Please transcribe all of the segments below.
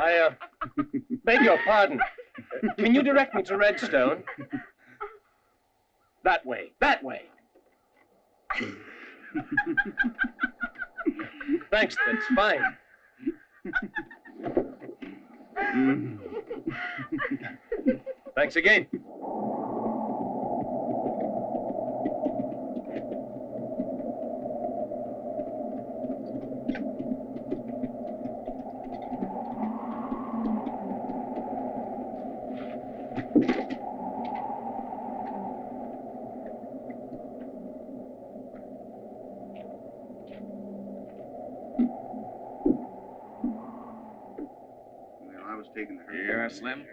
I beg your pardon. Can you direct me to Redstone? That way. That way. Thanks, that's fine. Thanks again. Here, Slim.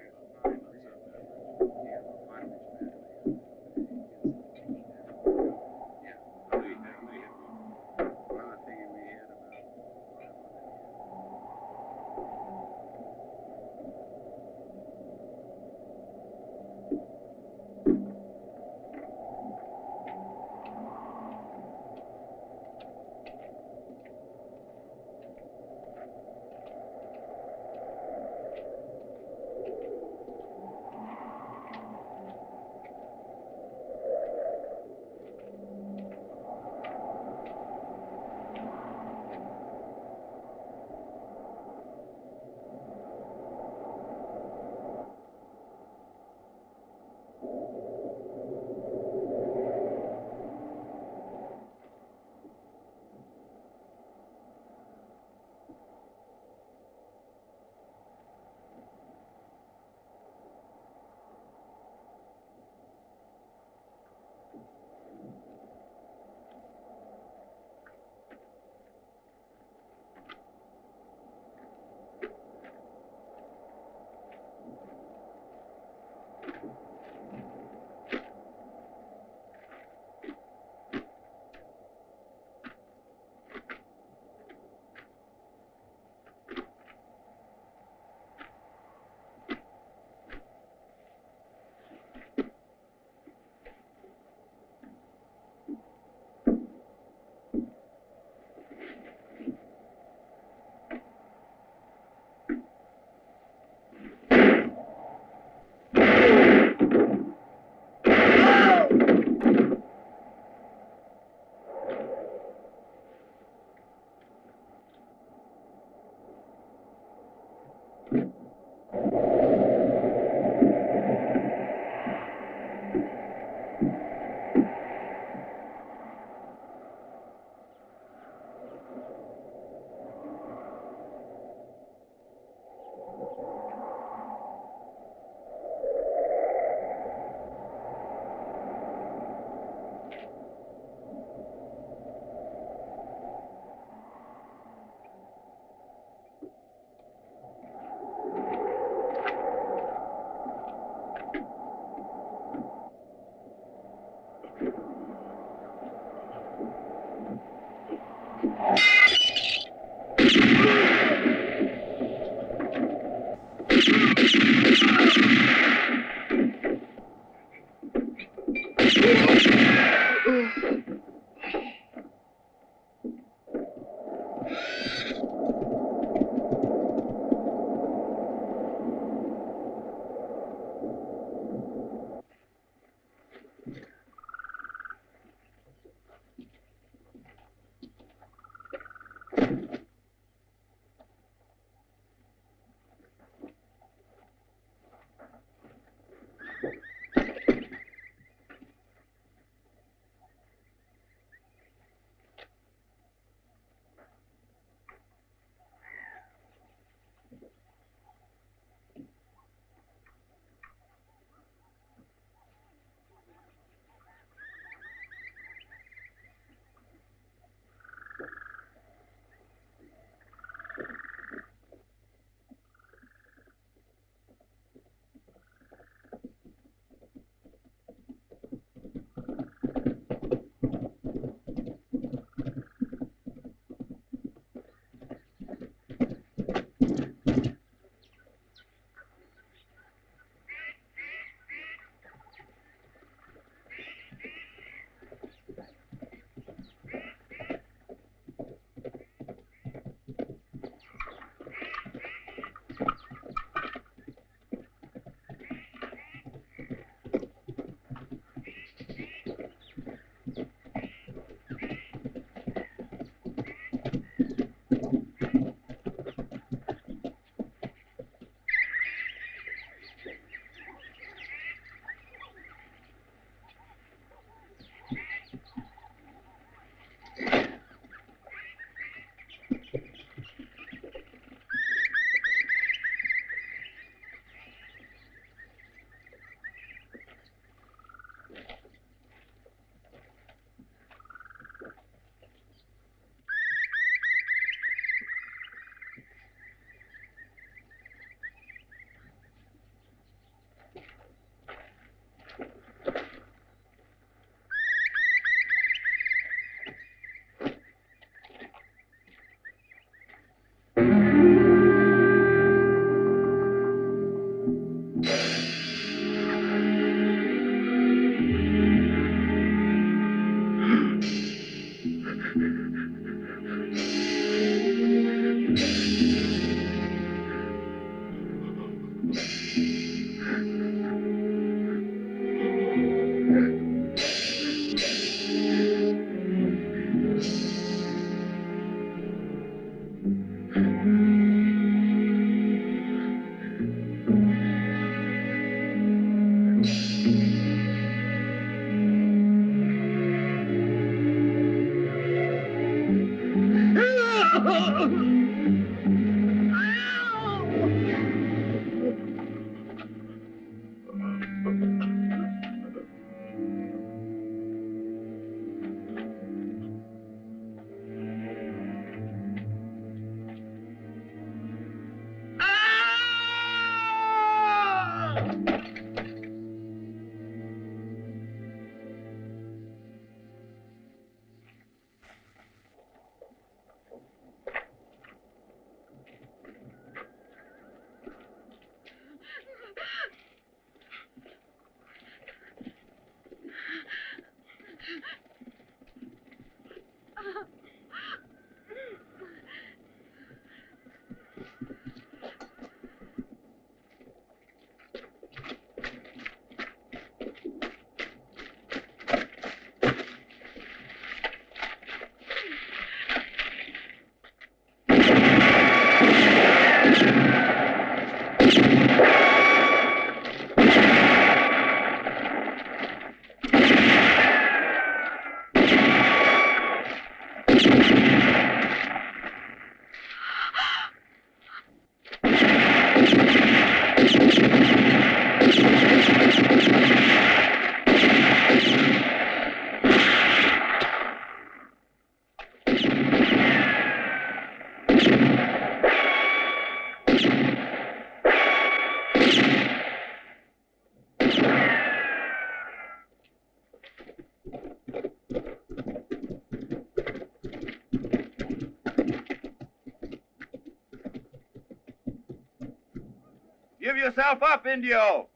Give yourself up, Indio!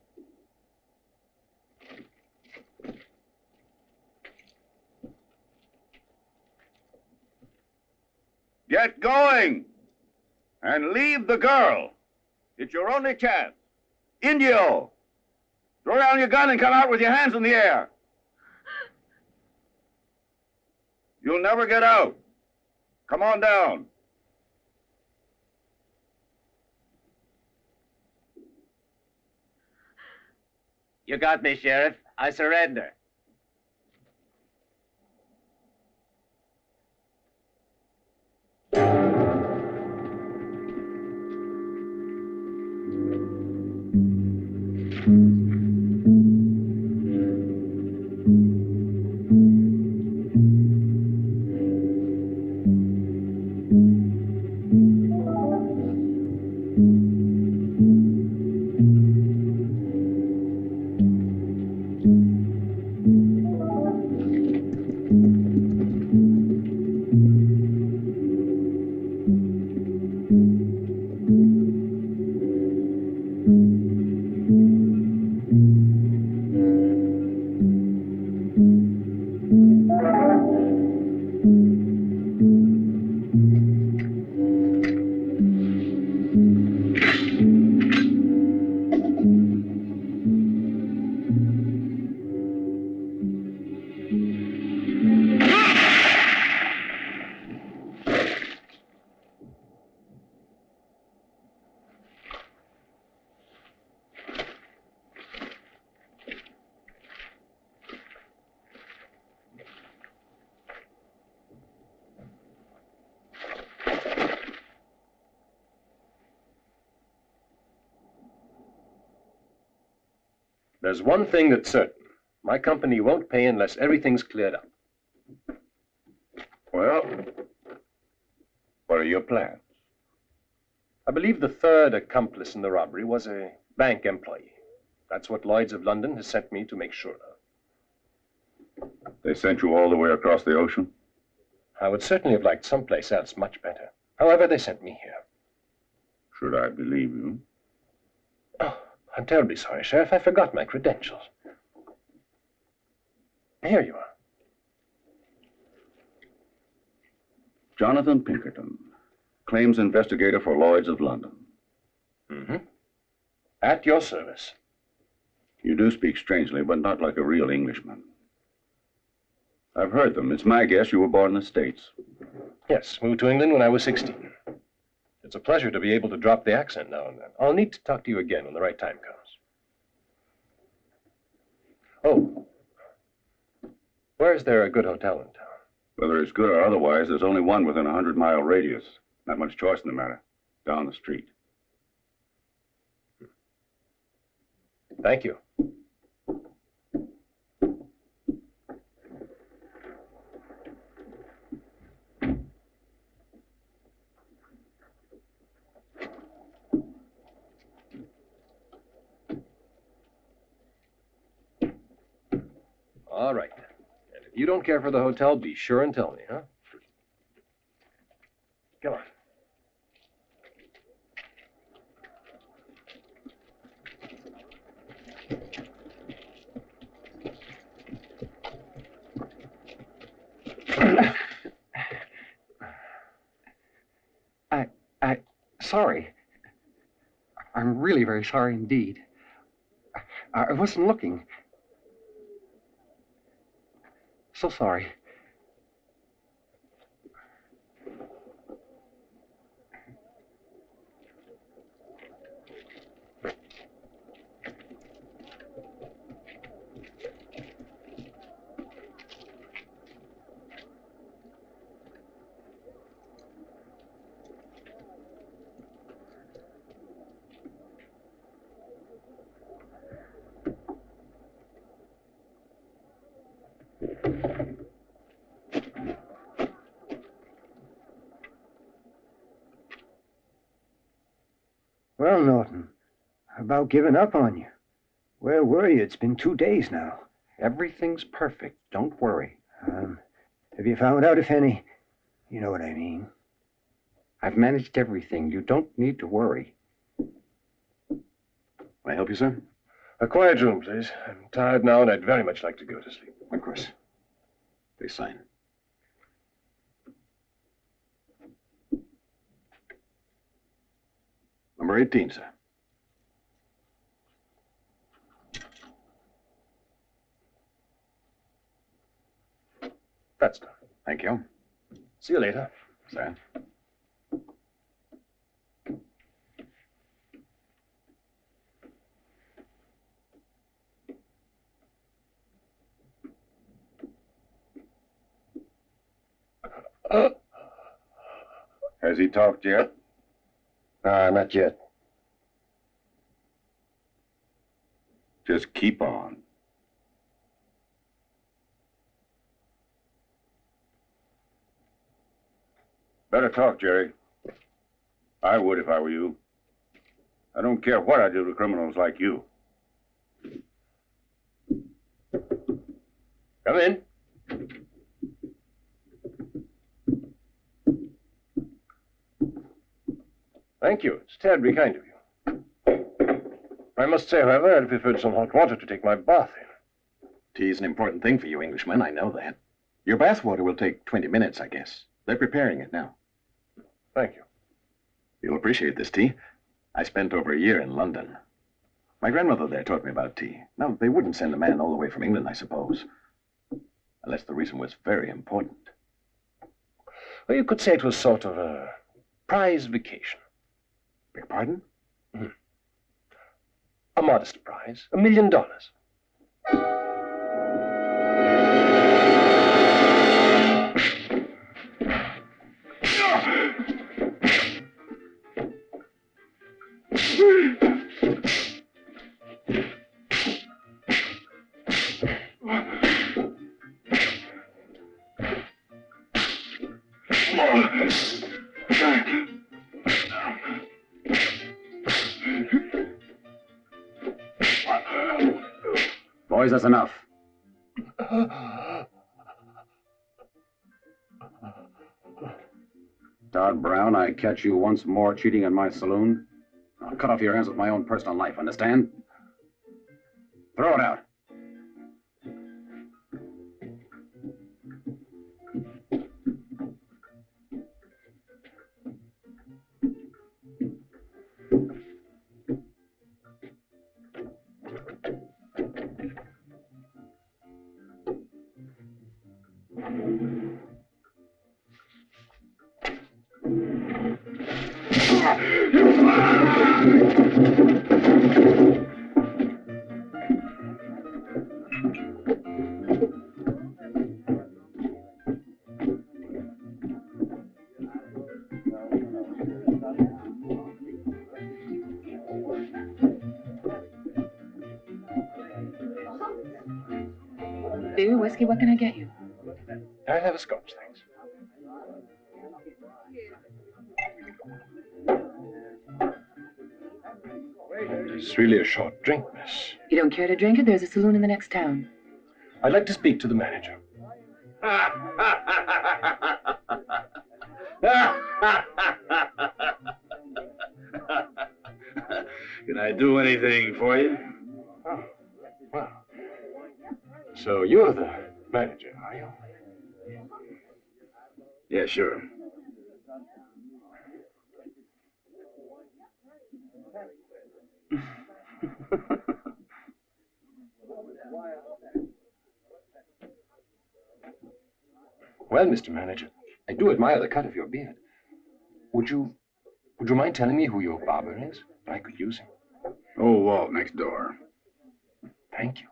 Get going! And leave the girl. It's your only chance. Indio! Throw down your gun and come out with your hands in the air. You'll never get out. Come on down. You got me, Sheriff. I surrender. There's one thing that's certain. My company won't pay unless everything's cleared up. Well, what are your plans? I believe the third accomplice in the robbery was a bank employee. That's what Lloyds of London has sent me to make sure of. They sent you all the way across the ocean? I would certainly have liked someplace else much better. However, they sent me here. Should I believe you? Oh, I'm terribly sorry, Sheriff. I forgot my credentials. Here you are. Jonathan Pinkerton, claims investigator for Lloyds of London. Mm-hmm. At your service. You do speak strangely, but not like a real Englishman. I've heard them. It's my guess you were born in the States. Yes, moved to England when I was 16. It's a pleasure to be able to drop the accent now and then. I'll need to talk to you again when the right time comes. Oh. Where's there a good hotel in town? Whether it's good or otherwise, there's only one within a 100-mile radius. Not much choice in the matter. Down the street. Thank you. All right. And if you don't care for the hotel, be sure and tell me, huh? Come on. Sorry. I'm really very sorry indeed. I wasn't looking. So sorry. Well, Norton, how about giving up on you? Where were you? It's been 2 days now. Everything's perfect. Don't worry. Have you found out if any... You know what I mean. I've managed everything. You don't need to worry. help you, sir? A quiet room, please. I'm tired now, and I'd very much like to go to sleep. Of course. Please sign. Number 18, sir. That's done. Thank you. See you later. Sir. Has he talked yet? Not yet. Just keep on. Better talk, Jerry. I would if I were you. I don't care what I do to criminals like you. Come in. Thank you. It's terribly kind of you. I must say, however, I'd preferred some hot water to take my bath in. Tea's an important thing for you Englishmen, I know that. Your bath water will take 20 minutes, I guess. They're preparing it now. Thank you. You'll appreciate this tea. I spent over a year in London. My grandmother there taught me about tea. Now, they wouldn't send a man all the way from England, I suppose. Unless the reason was very important. Well, you could say it was sort of a prize vacation. Beg pardon? Mm-hmm. A modest prize. $1 million. Boys, that's enough. Todd Brown, I catch you once more cheating in my saloon. I'll cut off your hands with my own personal knife, understand? Throw it out. Beer, whiskey, what can I get you? I'll have a scotch, thanks. It's really a short drink, miss. You don't care to drink it? There's a saloon in the next town. I'd like to speak to the manager. Can I do anything for you? Oh, well. So you're the manager, are you? Yeah, sure. Well, Mr. Manager, I do admire the cut of your beard. Would you mind telling me who your barber is? I could use him. Oh, Walt next door. Thank you.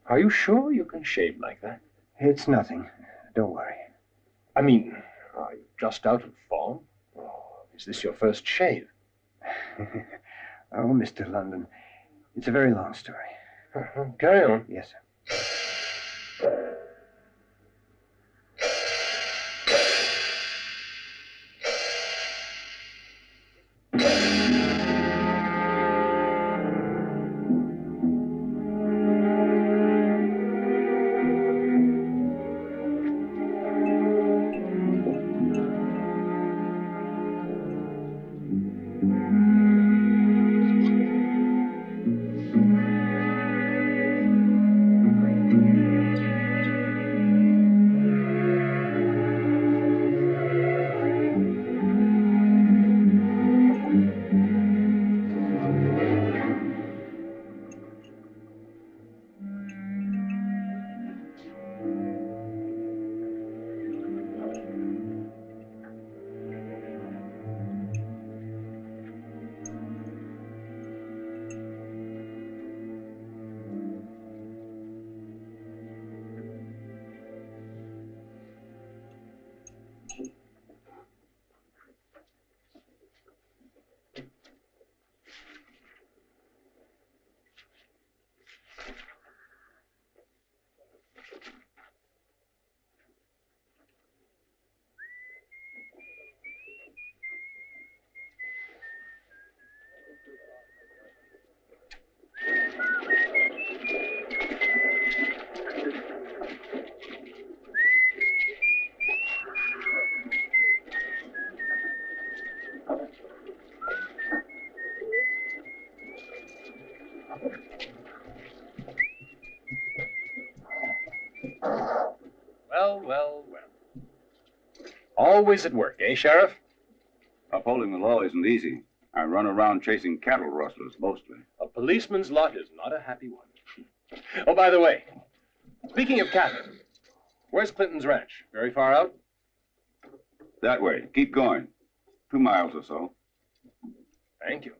Are you sure you can shave like that? It's nothing. Don't worry. I mean, are you just out of form? Or is this your first shave? Oh, Mr. London, it's a very long story. Carry on. Yes, sir. Well. Always at work, eh, Sheriff? Upholding the law isn't easy. I run around chasing cattle rustlers mostly. A policeman's lot is not a happy one. Oh, by the way, speaking of cattle, where's Clinton's ranch? Very far out? That way. Keep going. 2 miles or so. Thank you.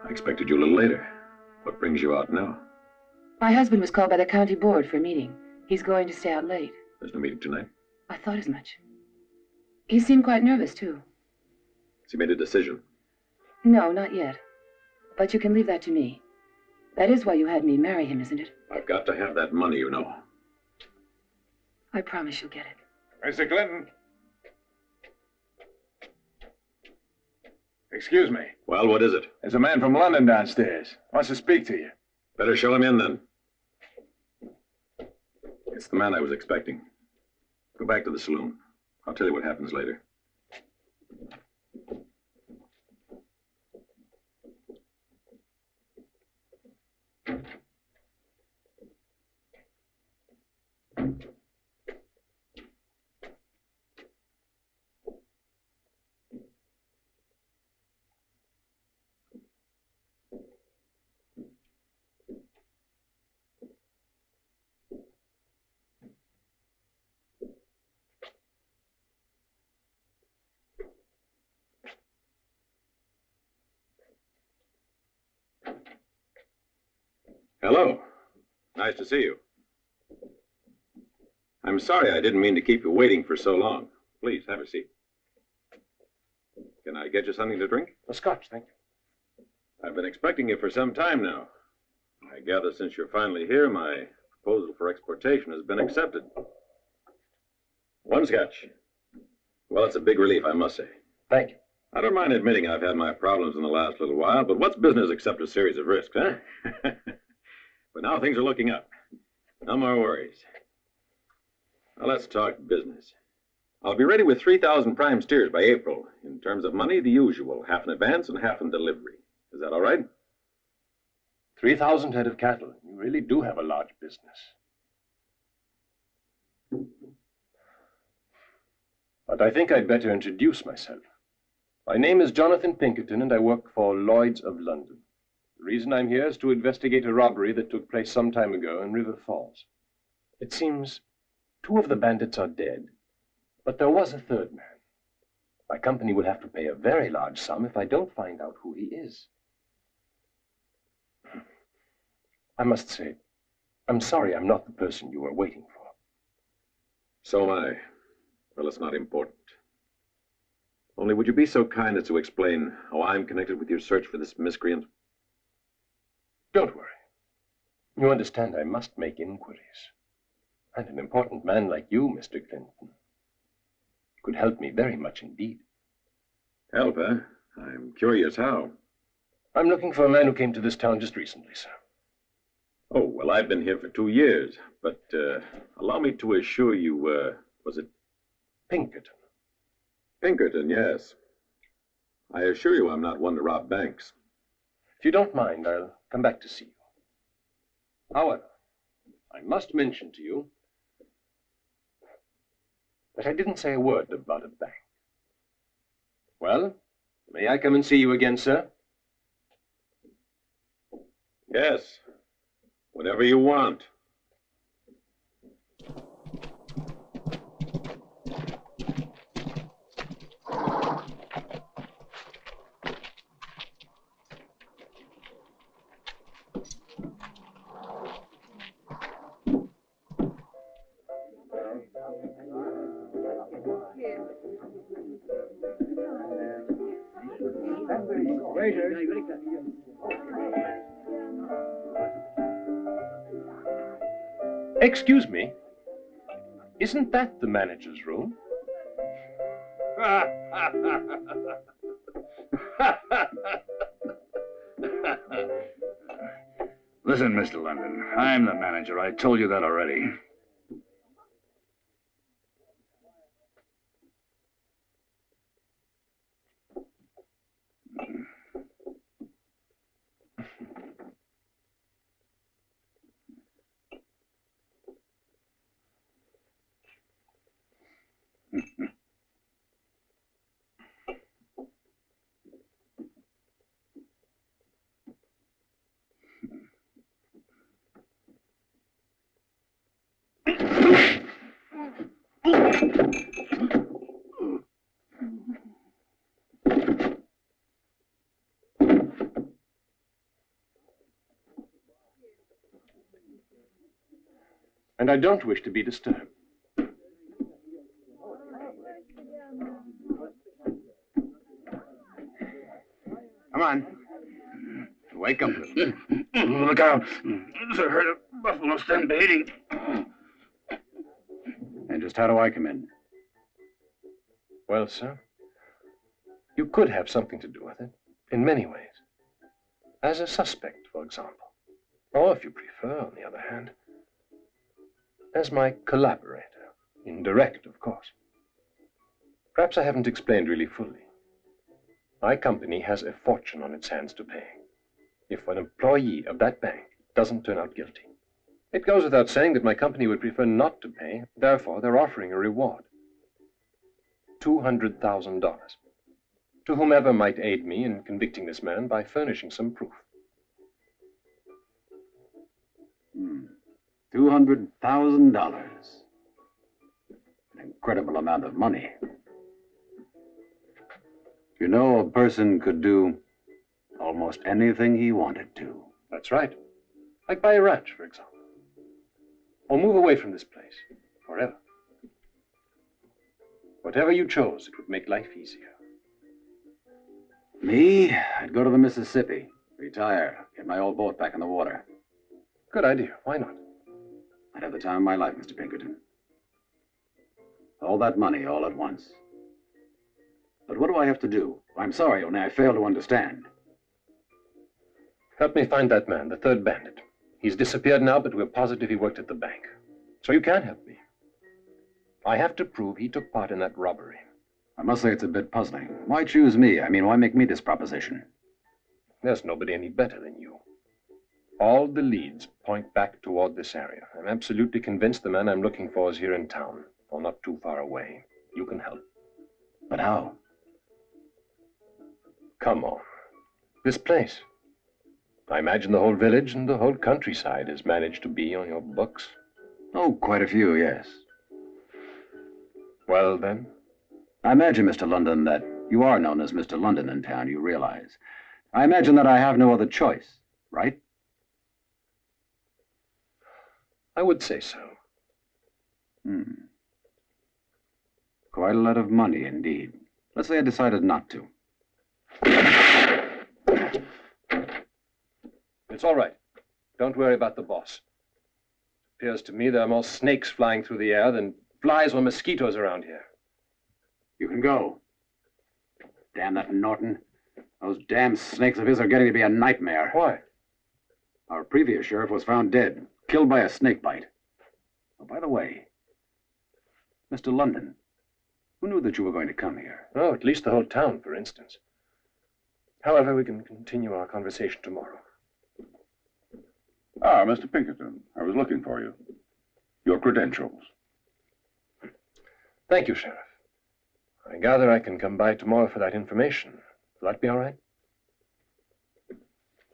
I expected you a little later. What brings you out now? My husband was called by the county board for a meeting. He's going to stay out late. There's no meeting tonight. I thought as much. He seemed quite nervous, too. Has he made a decision? No, not yet. But you can leave that to me. That is why you had me marry him, isn't it? I've got to have that money, you know. I promise you'll get it. Mr. Clinton. Excuse me. Well, what is it? There's a man from London downstairs. Wants to speak to you. Better show him in, then. It's the man I was expecting. Go back to the saloon. I'll tell you what happens later. Hello. Nice to see you. I'm sorry I didn't mean to keep you waiting for so long. Please, have a seat. Can I get you something to drink? A scotch, thank you. I've been expecting you for some time now. I gather since you're finally here, my proposal for exportation has been accepted. One scotch. Well, it's a big relief, I must say. Thank you. I don't mind admitting I've had my problems in the last little while, but what's business except a series of risks, huh? But now things are looking up. No more worries. Now let's talk business. I'll be ready with 3,000 prime steers by April. In terms of money, the usual, half in advance and half in delivery. Is that all right? 3,000 head of cattle. You really do have a large business. But I think I'd better introduce myself. My name is Jonathan Pinkerton, and I work for Lloyds of London. The reason I'm here is to investigate a robbery that took place some time ago in River Falls. It seems 2 of the bandits are dead, but there was a 3rd man. My company will have to pay a very large sum if I don't find out who he is. I must say, I'm sorry I'm not the person you were waiting for. So am I. Well, it's not important. Only would you be so kind as to explain how I'm connected with your search for this miscreant? Don't worry. You understand I must make inquiries. And an important man like you, Mr. Clinton, could help me very much indeed. Help, eh? I'm curious how. I'm looking for a man who came to this town just recently, sir. Oh, well, I've been here for 2 years, but allow me to assure you, was it Pinkerton? Pinkerton, yes. I assure you I'm not one to rob banks. If you don't mind, I'll come back to see you. However, I must mention to you that I didn't say a word about a bank. Well, may I come and see you again, sir? Yes, whenever you want. Excuse me. Isn't that the manager's room? Listen, Mr. London, I'm the manager. I told you that already. And I don't wish to be disturbed. Come on. Wake up. Look out. There's a herd of buffalo stampeding. And just how do I come in? Well, sir, you could have something to do with it, in many ways. As a suspect, for example. Or, if you prefer, on the other hand, as my collaborator. Indirect, of course. Perhaps I haven't explained really fully. My company has a fortune on its hands to pay if an employee of that bank doesn't turn out guilty. It goes without saying that my company would prefer not to pay. Therefore, they're offering a reward. $200,000 to whomever might aid me in convicting this man by furnishing some proof. $200,000. An incredible amount of money. You know, a person could do almost anything he wanted to. That's right. Like buy a ranch, for example. Or move away from this place, forever. Whatever you chose, it would make life easier. Me? I'd go to the Mississippi, retire, get my old boat back in the water. Good idea. Why not? I'd have the time of my life, Mr. Pinkerton. All that money all at once. But what do I have to do? I'm sorry, only I fail to understand. Help me find that man, the 3rd bandit. He's disappeared now, but we're positive he worked at the bank. So you can help me. I have to prove he took part in that robbery. I must say it's a bit puzzling. Why choose me? I mean, why make me this proposition? There's nobody any better than you. All the leads point back toward this area. I'm absolutely convinced the man I'm looking for is here in town, or not too far away. You can help. But how? Come on. This place. I imagine the whole village and the whole countryside has managed to be on your books. Oh, quite a few, yes. Well, then? I imagine, Mr. London, that you are known as Mr. London in town, you realize. I imagine that I have no other choice, right? I would say so. Quite a lot of money, indeed. Let's say I decided not to. It's all right. Don't worry about the boss. It appears to me there are more snakes flying through the air than flies or mosquitoes around here. You can go. Damn that Norton. Those damn snakes of his are getting to be a nightmare. Why? Our previous sheriff was found dead, killed by a snake bite. Oh, by the way, Mr. London, who knew that you were going to come here? Oh, at least the whole town, for instance. However, we can continue our conversation tomorrow. Ah, Mr. Pinkerton, I was looking for you. Your credentials. Thank you, Sheriff. I gather I can come by tomorrow for that information. Will that be all right?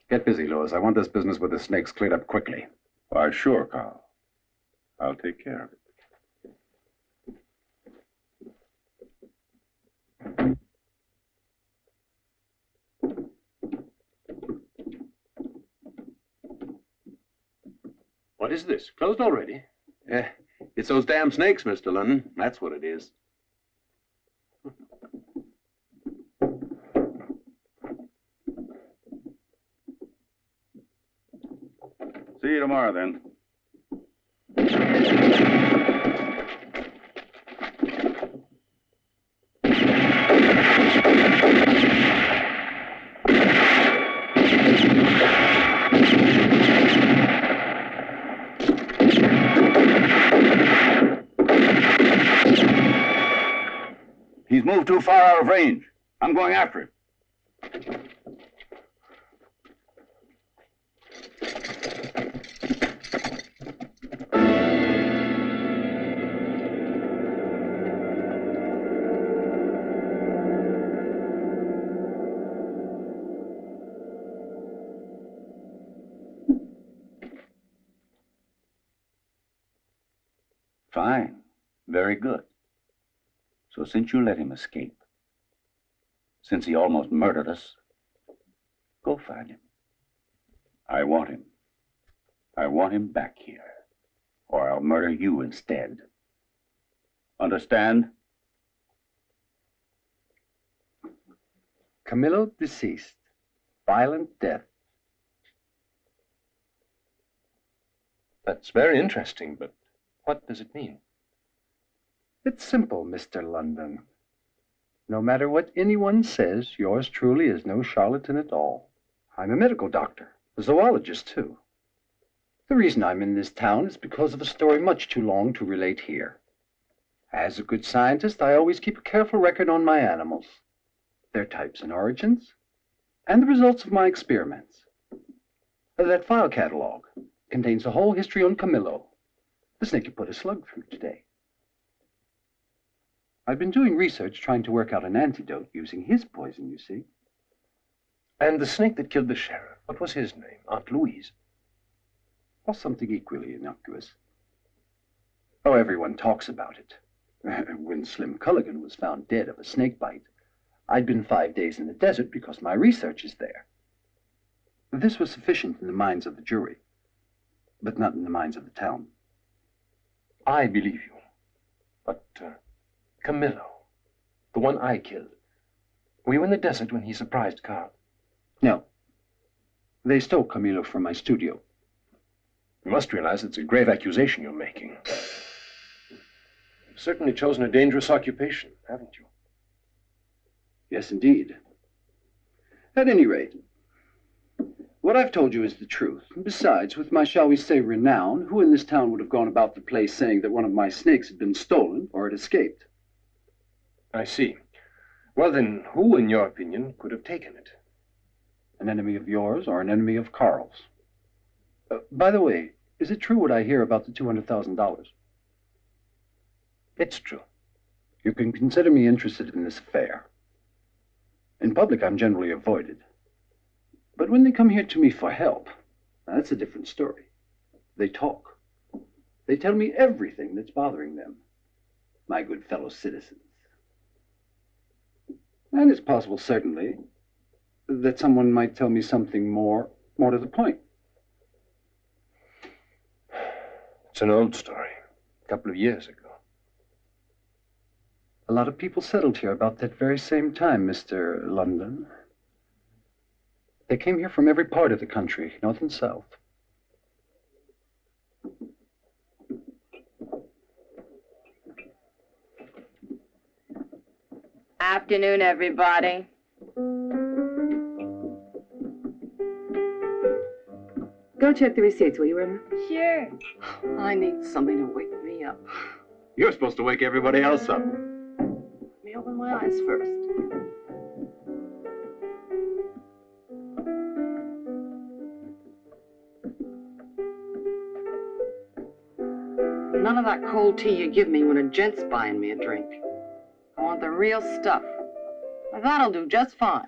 Get busy, Lewis. I want this business with the snakes cleared up quickly. Why, sure, Carl. I'll take care of it. What is this? Closed already? It's those damn snakes, Mr. London. That's what it is. See you tomorrow, then. He's moved too far out of range. I'm going after him. Fine. Very good. So since you let him escape, since he almost murdered us, go find him. I want him. I want him back here, or I'll murder you instead. Understand? Camillo deceased. Violent death. That's very interesting, but what does it mean? It's simple, Mr. London. No matter what anyone says, yours truly is no charlatan at all. I'm a medical doctor, a zoologist, too. The reason I'm in this town is because of a story much too long to relate here. As a good scientist, I always keep a careful record on my animals, their types and origins, and the results of my experiments. That file catalog contains the whole history on Camillo, the snake you put a slug through today. I've been doing research trying to work out an antidote using his poison, you see. And the snake that killed the sheriff, what was his name? Aunt Louise? Or something equally innocuous. Oh, everyone talks about it. When Slim Culligan was found dead of a snake bite, I'd been 5 days in the desert because my research is there. This was sufficient in the minds of the jury, but not in the minds of the town. I believe you. But, Camillo, the one I killed. Were you in the desert when he surprised Carl? No. They stole Camillo from my studio. You must realize it's a grave accusation you're making. You've certainly chosen a dangerous occupation, haven't you? Yes, indeed. At any rate, what I've told you is the truth. And besides, with my, shall we say, renown, who in this town would have gone about the place saying that one of my snakes had been stolen or had escaped? I see. Well, then, who, in your opinion, could have taken it? An enemy of yours or an enemy of Carl's? By the way, is it true what I hear about the $200,000? It's true. You can consider me interested in this affair. In public, I'm generally avoided. But when they come here to me for help, that's a different story. They talk. They tell me everything that's bothering them, my good fellow citizens. And it's possible, certainly, that someone might tell me something more to the point. It's an old story, a couple of years ago. A lot of people settled here about that very same time, Mr. London. They came here from every part of the country, north and south. Afternoon, everybody. Go check the receipts, will you, Irma? Sure. I need something to wake me up. You're supposed to wake everybody else up. Let me open my eyes first. None of that cold tea you give me when a gent's buying me a drink. I want the real stuff. Now, that'll do just fine.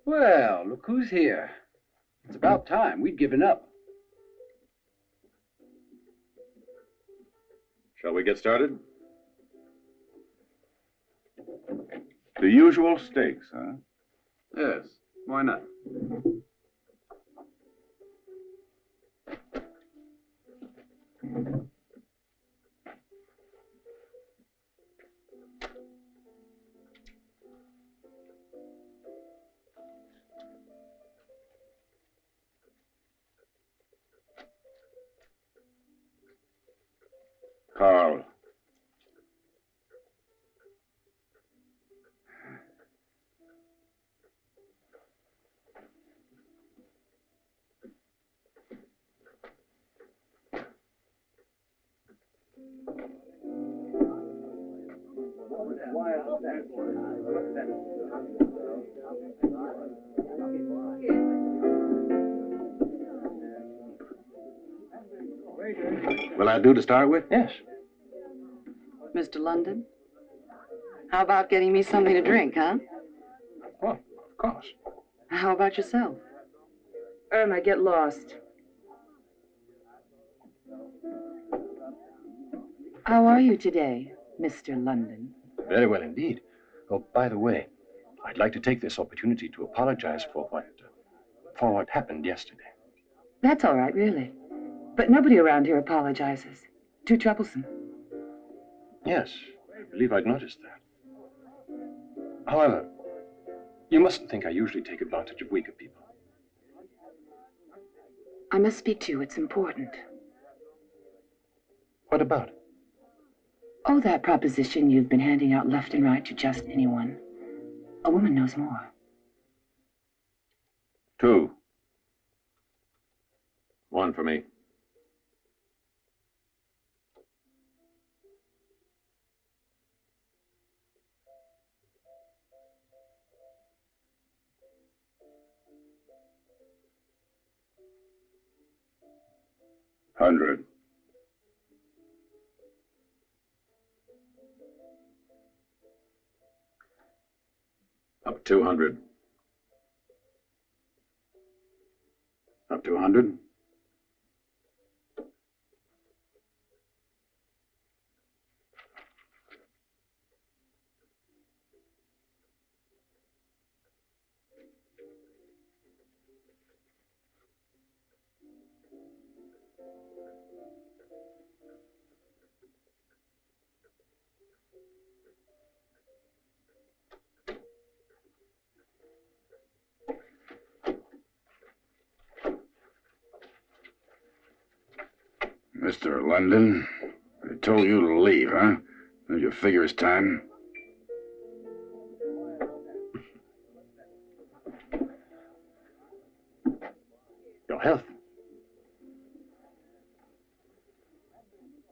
Well, look who's here. It's about time. We'd given up. Shall we get started? The usual stakes, huh? Yes, why not? Carl. Will that do to start with? Yes. Mr. London, how about getting me something to drink, huh? Well, of course. How about yourself? Irma, get lost. How are you today, Mr. London? Very well indeed. Oh, by the way, I'd like to take this opportunity to apologize for what happened yesterday. That's all right, really. But nobody around here apologizes. Too troublesome. Yes, I believe I'd noticed that. However, you mustn't think I usually take advantage of weaker people. I must speak to you. It's important. What about it? Oh, that proposition you've been handing out left and right to just anyone. A woman knows more. 2. 1 for me. $100. Up 200. Up 200. Mr. London, I told you to leave, huh? Don't you figure it's time? Your health.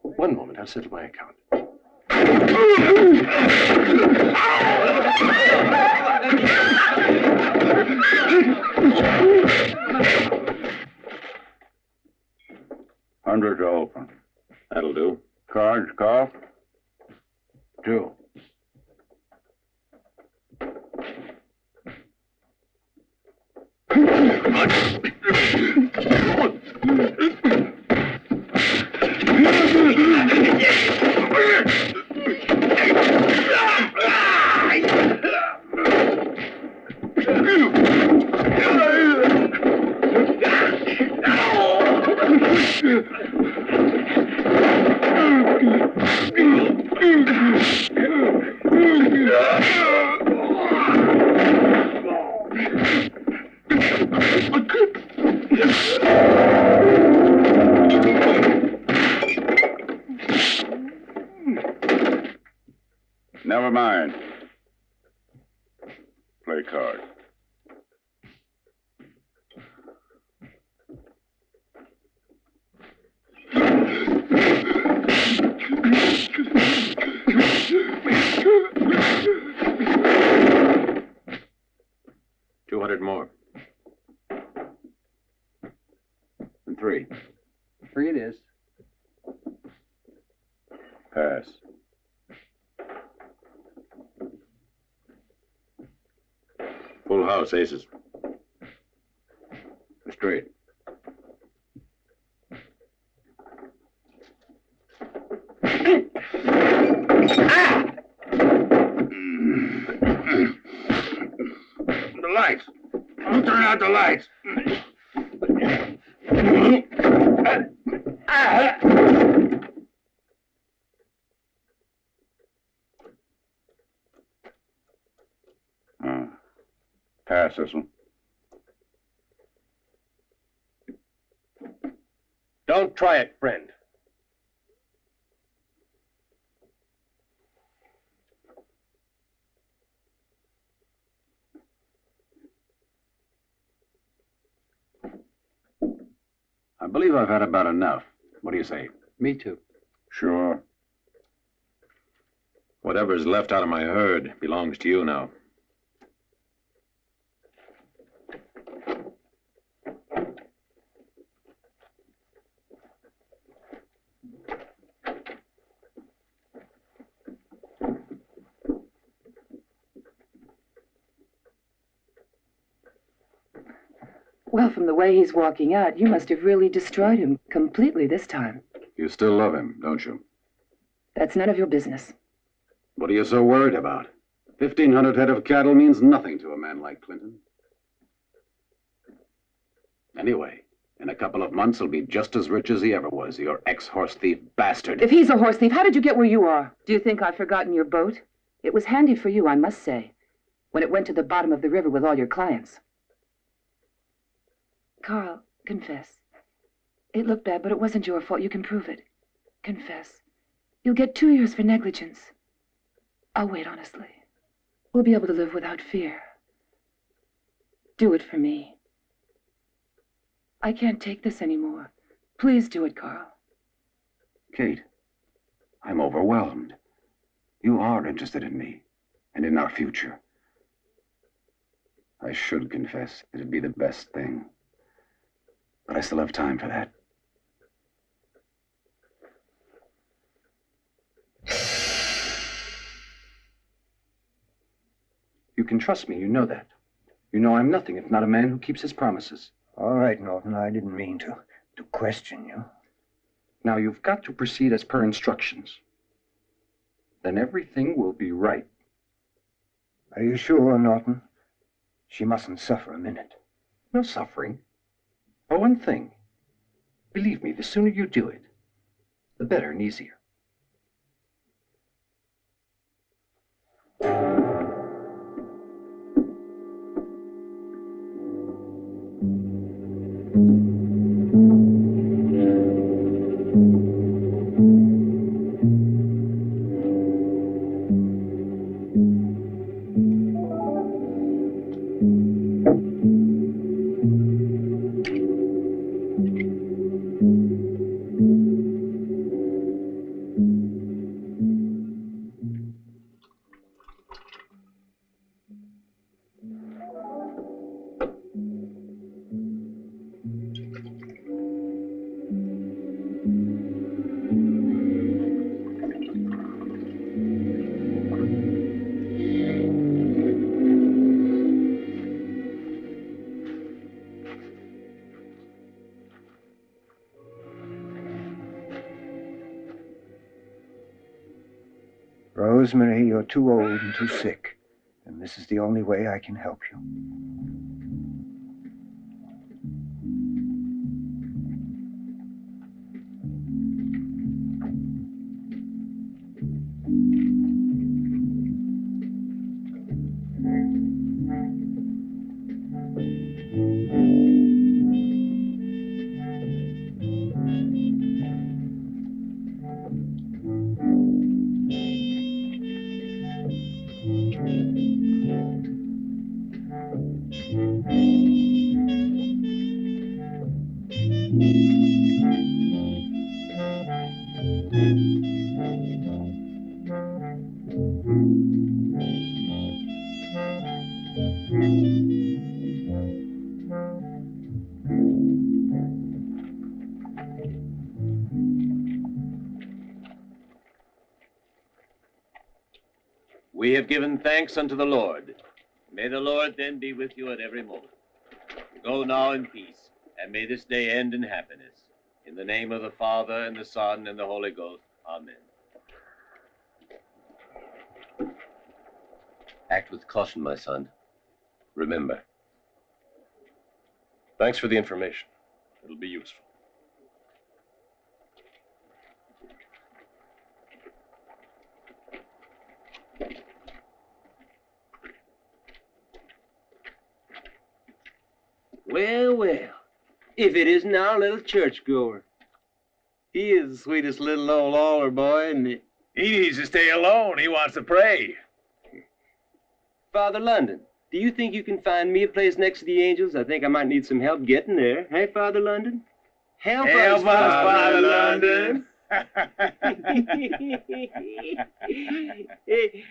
One moment, I'll settle my account. $100 to open. That'll do. Cards, Carl? 2. Never mind. Play card. $200 more. And 3. 3 it is. Pass. Full house, aces. Straight. The lights. I'll turn out the lights. Pass this one. Don't try it, friend. I believe I've had about enough. What do you say? Me too. Sure. Whatever's left out of my herd belongs to you now. Well, from the way he's walking out, you must have really destroyed him completely this time. You still love him, don't you? That's none of your business. What are you so worried about? 1,500 head of cattle means nothing to a man like Clinton. Anyway, in a couple of months, he'll be just as rich as he ever was, your ex-horse thief bastard. If he's a horse thief, how did you get where you are? Do you think I've forgotten your boat? It was handy for you, I must say, when it went to the bottom of the river with all your clients. Carl, confess. It looked bad, but it wasn't your fault. You can prove it. Confess. You'll get 2 years for negligence. I'll wait, honestly. We'll be able to live without fear. Do it for me. I can't take this anymore. Please do it, Carl. Kate, I'm overwhelmed. You are interested in me and in our future. I should confess it'd be the best thing. But I still have time for that. You can trust me, you know that. You know I'm nothing if not a man who keeps his promises. All right, Norton, I didn't mean to question you. Now you've got to proceed as per instructions. Then everything will be right. Are you sure, Norton? She mustn't suffer a minute. No suffering. For one thing, believe me, the sooner you do it, the better and easier. Rosemary, you're too old and too sick, and this is the only way I can help you. We have given thanks unto the Lord. May the Lord then be with you at every moment. Go now in peace, and may this day end in happiness. In the name of the Father, and the Son, and the Holy Ghost. Amen. Act with caution, my son. Remember. Thanks for the information. It'll be useful. Well, well, if it isn't our little churchgoer. He is the sweetest little old altar boy, isn't he? He needs to stay alone. He wants to pray. Father London, do you think you can find me a place next to the Angels? I think I might need some help getting there. Hey, Father London? Help us, Father London. Hey.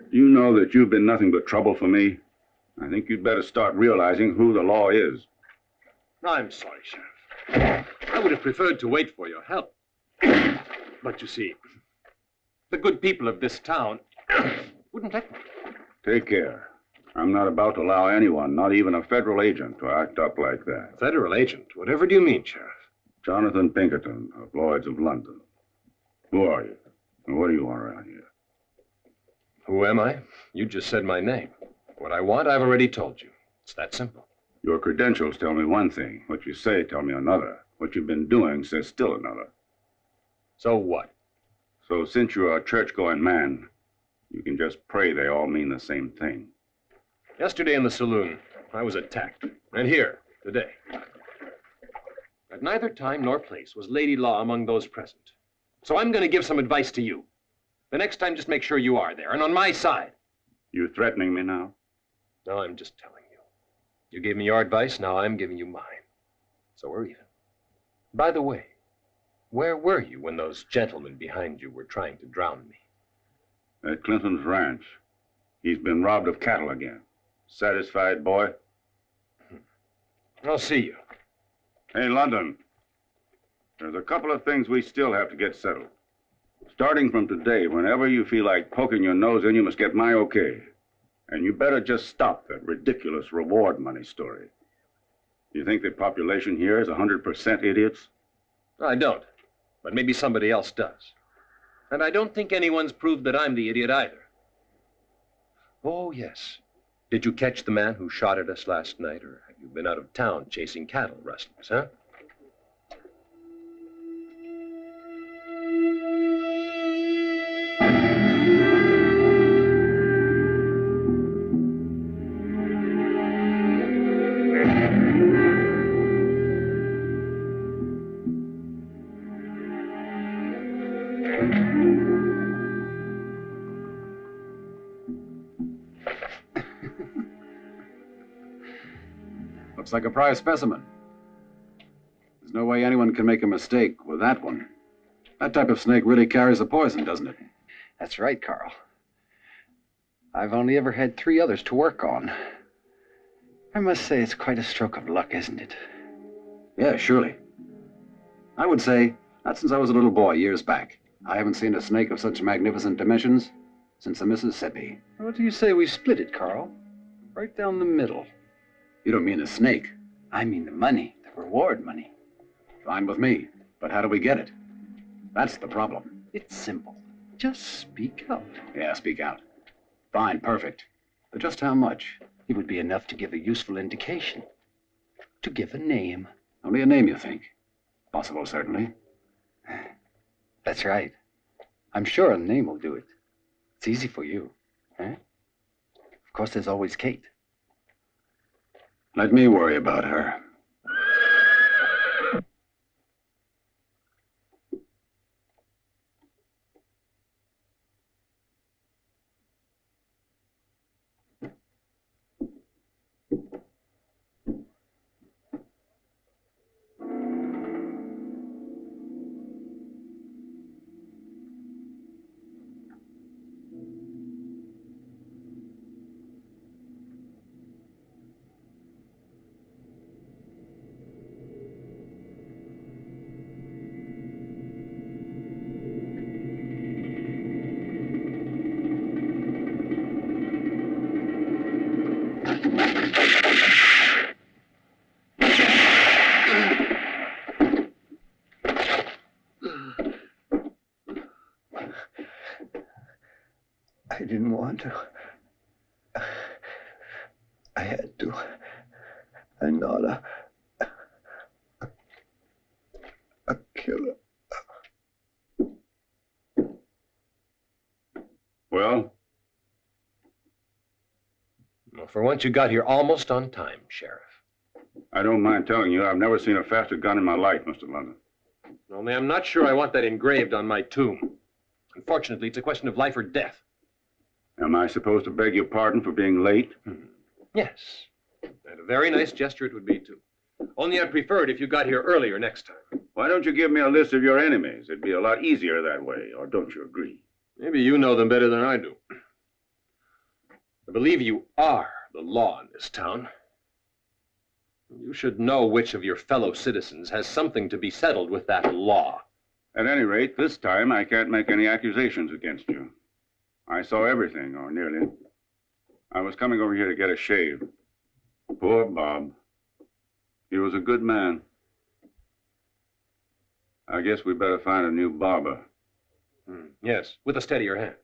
You know that you've been nothing but trouble for me. I think you'd better start realizing who the law is. I'm sorry, Sheriff. I would have preferred to wait for your help. But you see, the good people of this town wouldn't let me. Take care. I'm not about to allow anyone, not even a federal agent, to act up like that. Federal agent? Whatever do you mean, Sheriff? Jonathan Pinkerton of Lloyds of London. Who are you? And what do you want around here? Who am I? You just said my name. What I want, I've already told you. It's that simple. Your credentials tell me one thing. What you say tell me another. What you've been doing says still another. So what? So since you're a church-going man, you can just pray they all mean the same thing. Yesterday in the saloon, I was attacked. And here, today. At neither time nor place was Lady Law among those present. So I'm going to give some advice to you. The next time, just make sure you are there, and on my side. You threatening me now? No, I'm just telling you. You gave me your advice, now I'm giving you mine. So we're even. By the way, where were you when those gentlemen behind you were trying to drown me? At Clinton's ranch. He's been robbed of cattle again. Satisfied, boy? I'll see you. Hey, London. There's a couple of things we still have to get settled. Starting from today, whenever you feel like poking your nose in, you must get my okay. And you better just stop that ridiculous reward money story. You think the population here is 100% idiots? I don't. But maybe somebody else does. And I don't think anyone's proved that I'm the idiot either. Oh, yes. Did you catch the man who shot at us last night, or have you been out of town chasing cattle rustlers, huh? Looks like a prize specimen. There's no way anyone can make a mistake with that one. That type of snake really carries the poison, doesn't it? That's right, Carl. I've only ever had 3 others to work on. I must say it's quite a stroke of luck, isn't it? Yeah, surely. I would say, not since I was a little boy years back. I haven't seen a snake of such magnificent dimensions since the Mississippi. What do you say we split it, Carl? Right down the middle. You don't mean the snake. I mean the money, the reward money. Fine with me, but how do we get it? That's the problem. It's simple. Just speak out. Yeah, speak out. Fine, perfect. But just how much? It would be enough to give a useful indication. To give a name. Only a name, you think? Possible, certainly. That's right. I'm sure a name will do it. It's easy for you, eh? Of course, there's always Kate. Let me worry about her. I didn't want to. I had to. I'm not a killer. Well? Well, for once, you got here almost on time, Sheriff. I don't mind telling you, I've never seen a faster gun in my life, Mr. London. Only I'm not sure I want that engraved on my tomb. Unfortunately, it's a question of life or death. Am I supposed to beg your pardon for being late? Yes. And a very nice gesture it would be, too. Only I'd prefer it if you got here earlier next time. Why don't you give me a list of your enemies? It'd be a lot easier that way, or don't you agree? Maybe you know them better than I do. I believe you are the law in this town. You should know which of your fellow citizens has something to be settled with that law. At any rate, this time I can't make any accusations against you. I saw everything, or nearly. I was coming over here to get a shave. Poor Bob. He was a good man. I guess we better find a new barber. Yes, with a steadier hand.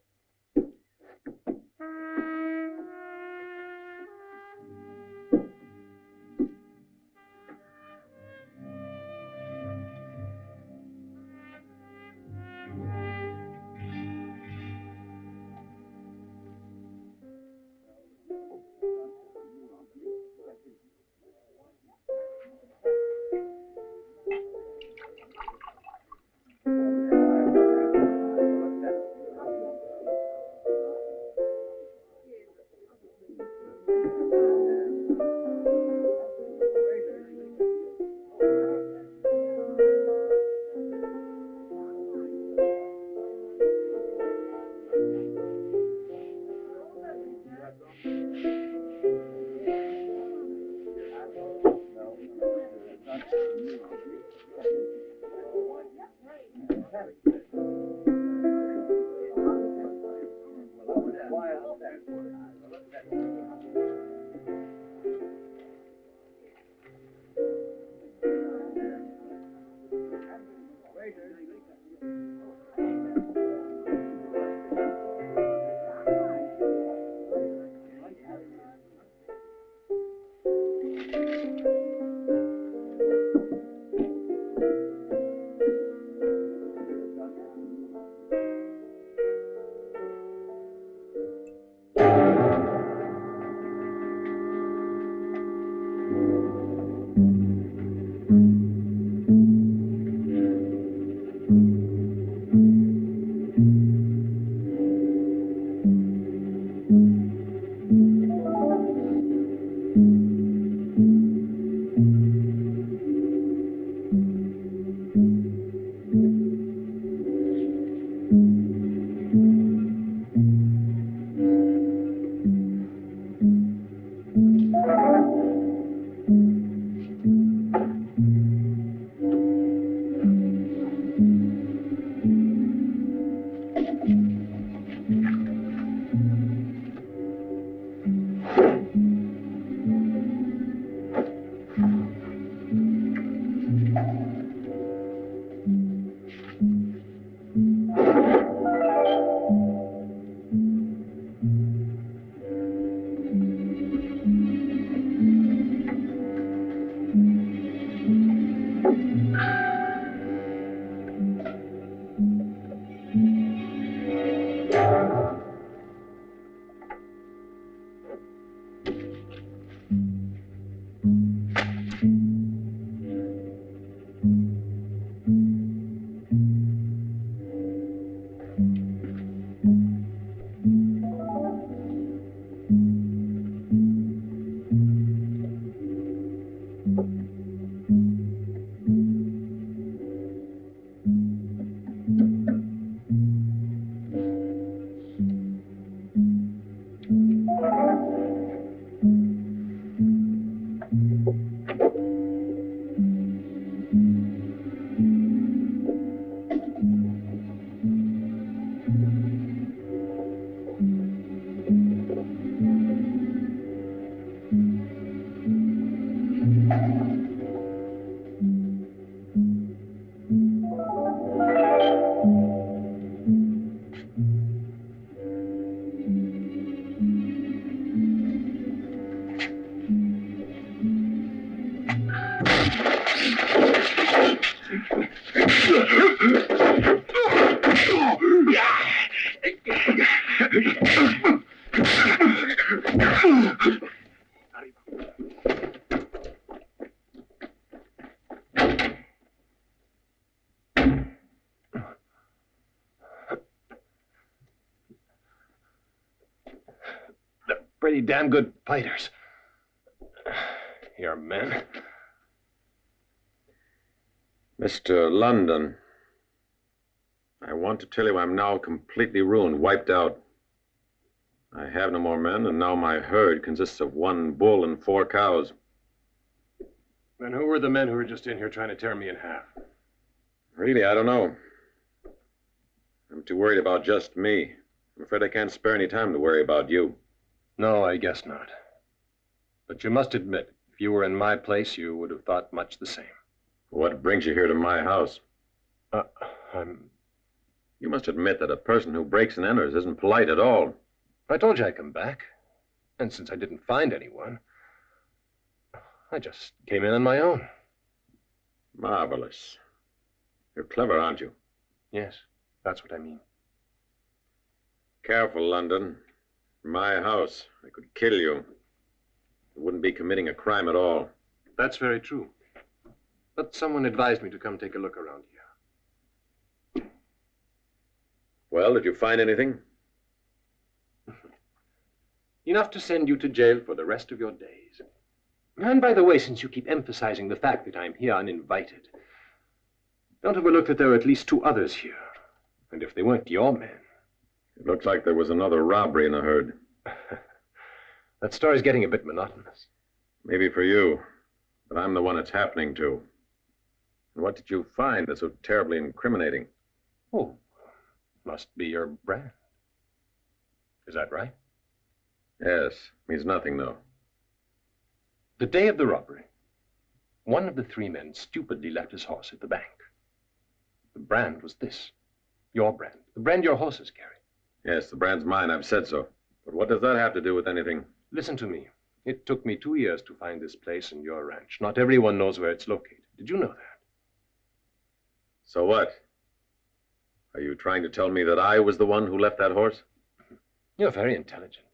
Pretty damn good fighters. Your men. Mr. London, I want to tell you I'm now completely ruined, wiped out. I have no more men, and now my herd consists of 1 bull and 4 cows. Then who were the men who were just in here trying to tear me in half? Really, I don't know. I'm too worried about just me. I'm afraid I can't spare any time to worry about you. No, I guess not. But you must admit, if you were in my place, you would have thought much the same. What brings you here to my house? You must admit that a person who breaks and enters isn't polite at all. I told you I'd come back. And since I didn't find anyone, I just came in on my own. Marvelous. You're clever, aren't you? Yes, that's what I mean. Careful, London. My house. I could kill you. You wouldn't be committing a crime at all. That's very true. But someone advised me to come take a look around here. Well, did you find anything? Enough to send you to jail for the rest of your days. And by the way, since you keep emphasizing the fact that I'm here uninvited, don't overlook that there are at least 2 others here. And if they weren't your men... It looks like there was another robbery in the herd. That story's getting a bit monotonous. Maybe for you, but I'm the one it's happening to. And what did you find that's so terribly incriminating? Oh, must be your brand. Is that right? Yes, means nothing, though. The day of the robbery, one of the 3 men stupidly left his horse at the bank. The brand was this. Your brand. The brand your horses carry. Yes, the brand's mine. I've said so. But what does that have to do with anything? Listen to me. It took me 2 years to find this place and your ranch. Not everyone knows where it's located. Did you know that? So what? Are you trying to tell me that I was the one who left that horse? You're very intelligent.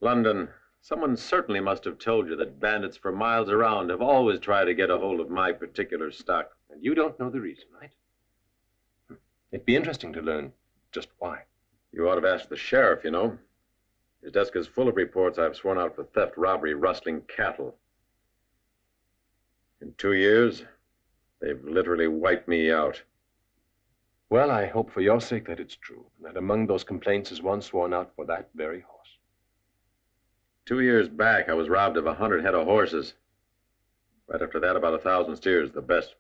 London, someone certainly must have told you that bandits for miles around have always tried to get a hold of my particular stock. And you don't know the reason, right? It'd be interesting to learn just why. You ought to have asked the sheriff, you know. His desk is full of reports I've sworn out for theft, robbery, rustling cattle. In 2 years, they've literally wiped me out. Well, I hope for your sake that it's true, and that among those complaints is one sworn out for that very horse. 2 years back, I was robbed of 100 head of horses. Right after that, about 1,000 steers, the best.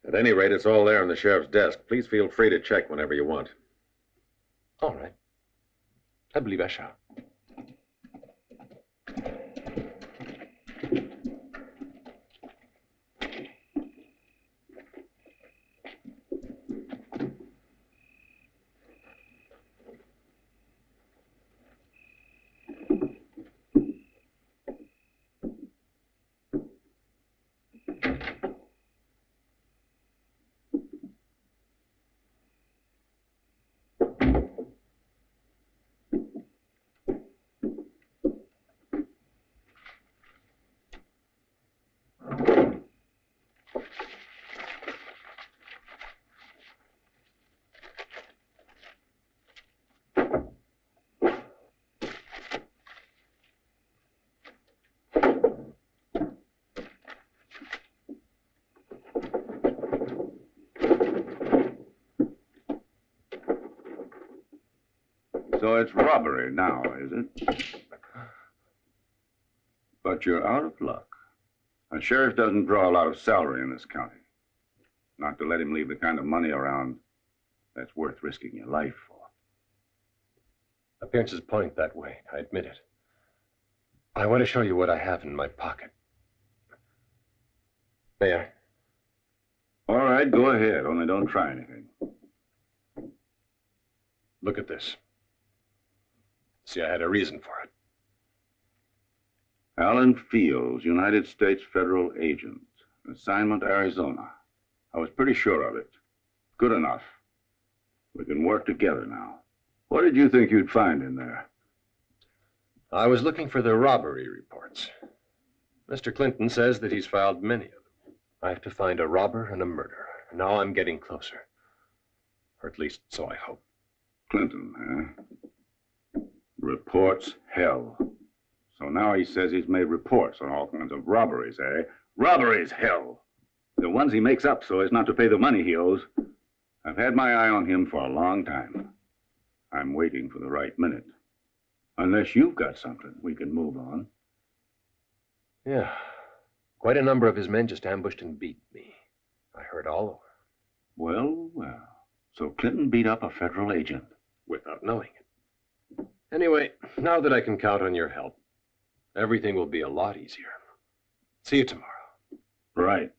At any rate, it's all there on the sheriff's desk. Please feel free to check whenever you want. All right. I believe I shall. So it's robbery now, is it? But you're out of luck. A sheriff doesn't draw a lot of salary in this county. Not to let him leave the kind of money around that's worth risking your life for. Appearances point that way, I admit it. I want to show you what I have in my pocket. May I? All right, go ahead, only don't try anything. Look at this. See, I had a reason for it. Alan Fields, United States Federal Agent. Assignment, Arizona. I was pretty sure of it. Good enough. We can work together now. What did you think you'd find in there? I was looking for the robbery reports. Mr. Clinton says that he's filed many of them. I have to find a robber and a murderer. Now I'm getting closer. Or at least, so I hope. Clinton, huh? Reports, hell. So now he says he's made reports on all kinds of robberies, eh? Robberies, hell! The ones he makes up so as not to pay the money he owes. I've had my eye on him for a long time. I'm waiting for the right minute. Unless you've got something, we can move on. Yeah. Quite a number of his men just ambushed and beat me. I heard all over. Well, well. So Clinton beat up a federal agent. Without knowing it. Anyway, now that I can count on your help, everything will be a lot easier. See you tomorrow. Right.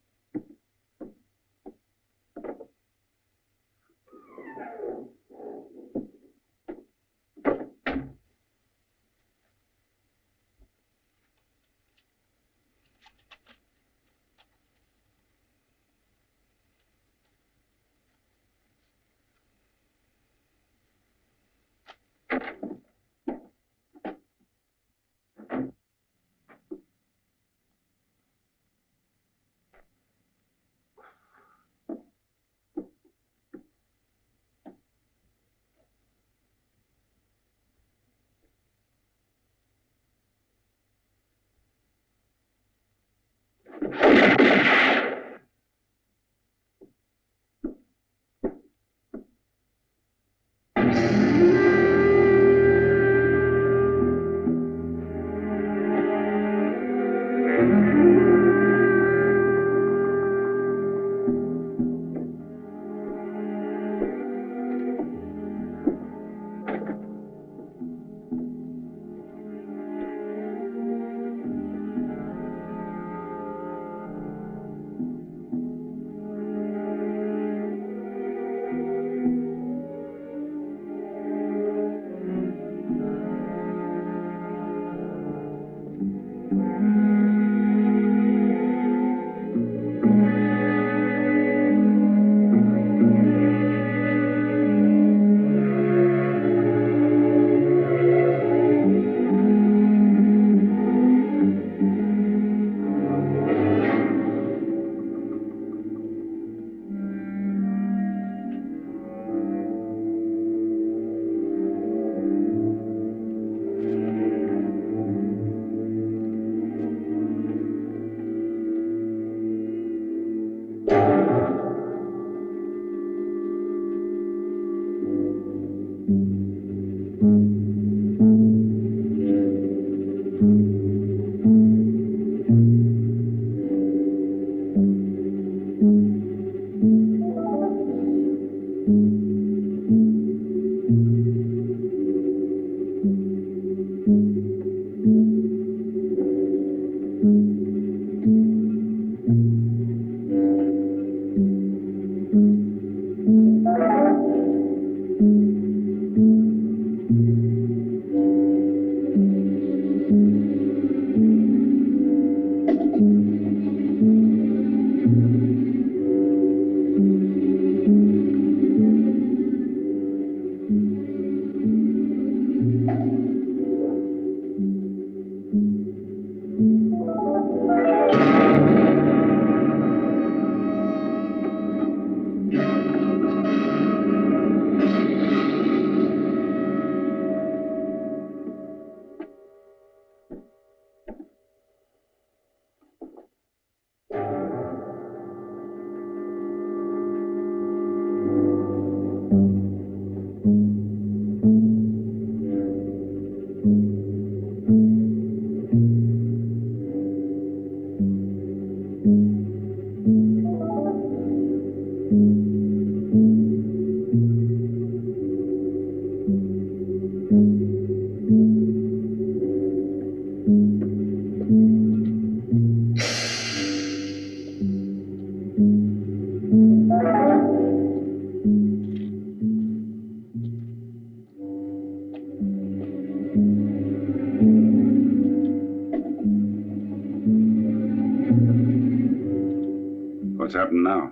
What's happened now?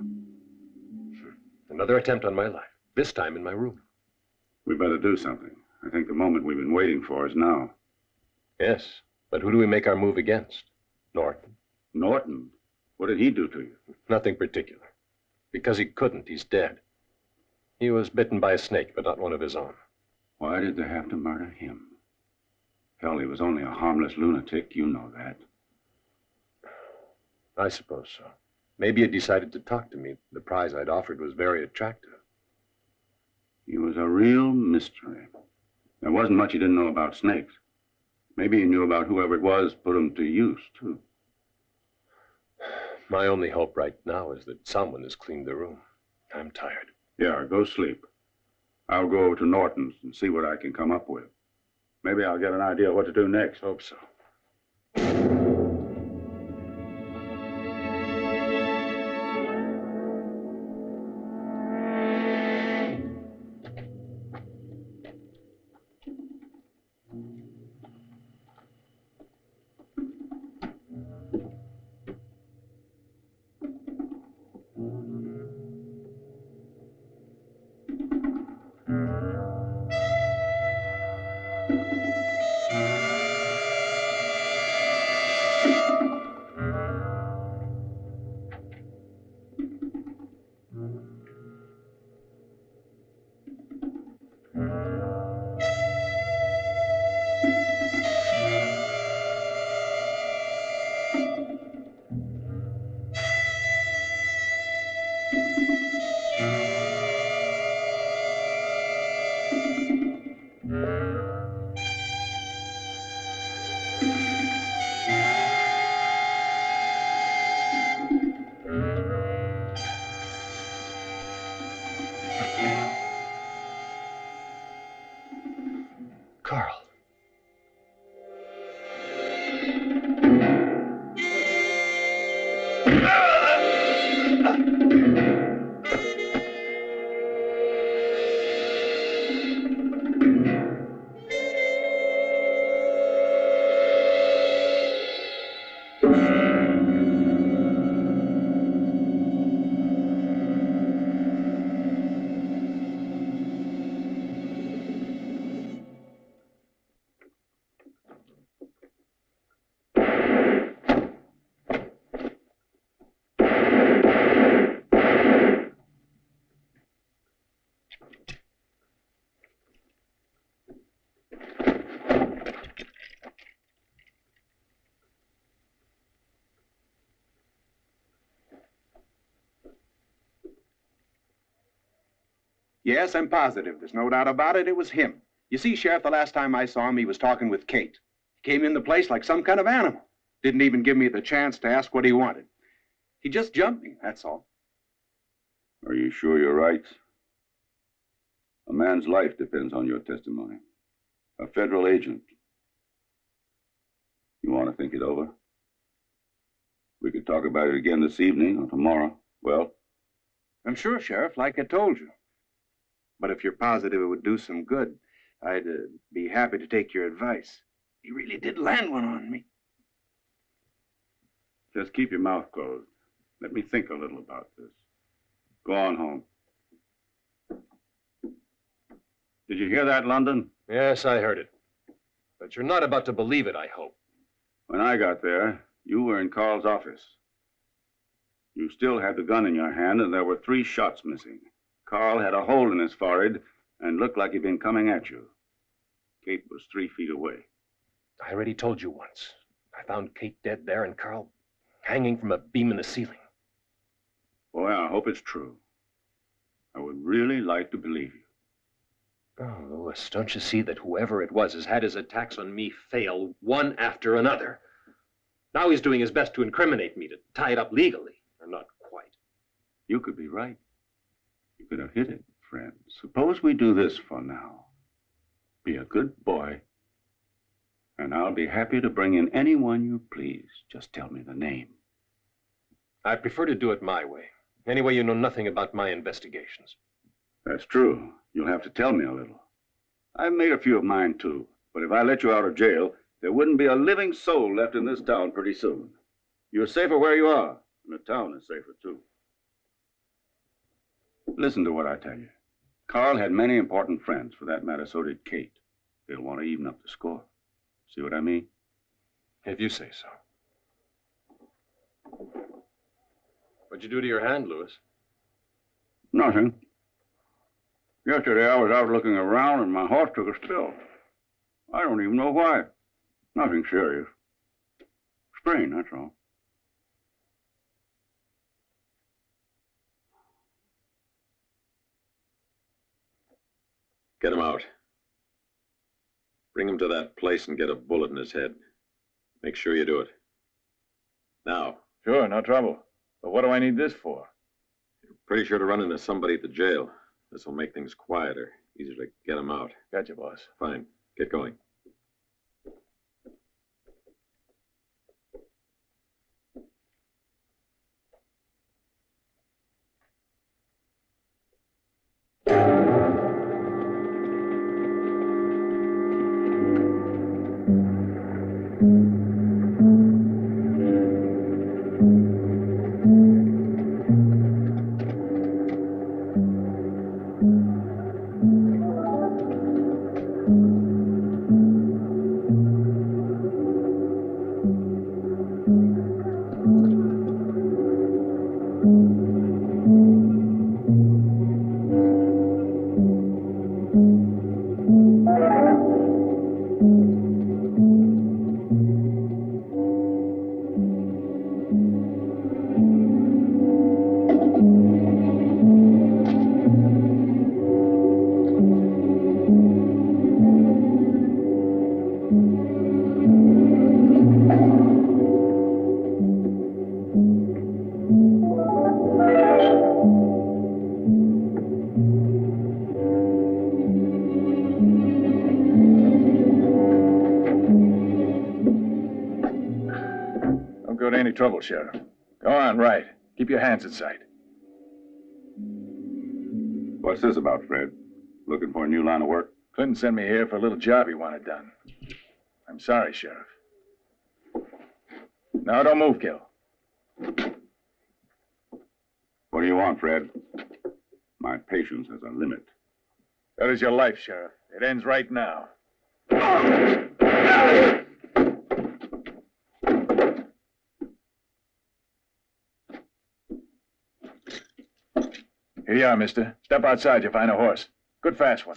Another attempt on my life, this time in my room. We better do something. I think the moment we've been waiting for is now. Yes, but who do we make our move against? Norton. Norton? What did he do to you? Nothing particular. Because he couldn't, he's dead. He was bitten by a snake, but not one of his own. Why did they have to murder him? Hell, he was only a harmless lunatic, you know that. I suppose so. Maybe he decided to talk to me. The prize I'd offered was very attractive. He was a real mystery. There wasn't much he didn't know about snakes. Maybe he knew about whoever it was put him to use, too. My only hope right now is that someone has cleaned the room. I'm tired. Yeah, go sleep. I'll go over to Norton's and see what I can come up with. Maybe I'll get an idea of what to do next. Hope so. Carl. Yes, I'm positive. There's no doubt about it. It was him. You see, Sheriff, the last time I saw him, he was talking with Kate. He came in the place like some kind of animal. Didn't even give me the chance to ask what he wanted. He just jumped me, that's all. Are you sure you're right? A man's life depends on your testimony. A federal agent. You want to think it over? We could talk about it again this evening or tomorrow. Well? I'm sure, Sheriff, like I told you. But if you're positive it would do some good, I'd be happy to take your advice. He really did land one on me. Just keep your mouth closed. Let me think a little about this. Go on home. Did you hear that, London? Yes, I heard it. But you're not about to believe it, I hope. When I got there, you were in Carl's office. You still had the gun in your hand, and there were 3 shots missing. Carl had a hole in his forehead and looked like he'd been coming at you. Kate was 3 feet away. I already told you once. I found Kate dead there and Carl hanging from a beam in the ceiling. Boy, I hope it's true. I would really like to believe you. Oh, Louis, don't you see that whoever it was has had his attacks on me fail one after another? Now he's doing his best to incriminate me, to tie it up legally. Or not quite. You could be right. You could have hit it, friend. Suppose we do this for now. Be a good boy, and I'll be happy to bring in anyone you please. Just tell me the name. I'd prefer to do it my way. Anyway, you know nothing about my investigations. That's true. You'll have to tell me a little. I've made a few of mine, too. But if I let you out of jail, there wouldn't be a living soul left in this town pretty soon. You're safer where you are, and the town is safer, too. Listen to what I tell you. Carl had many important friends. For that matter, so did Kate. They'll want to even up the score. See what I mean? If you say so. What'd you do to your hand, Louis? Nothing. Yesterday, I was out looking around, and my horse took a spill. I don't even know why. Nothing serious. Sprain, that's all. Get him out. Bring him to that place and get a bullet in his head. Make sure you do it. Now. Sure, no trouble. But what do I need this for? You're pretty sure to run into somebody at the jail. This will make things quieter. Easier to get him out. Gotcha, boss. Fine. Get going. Trouble, Sheriff. Go on, right. Keep your hands in sight. What's this about, Fred? Looking for a new line of work? Clinton sent me here for a little job he wanted done. I'm sorry, Sheriff. No, don't move, Gil. What do you want, Fred? My patience has a limit. That is your life, Sheriff. It ends right now. Here you are, mister. Step outside, you'll find a horse. Good fast one.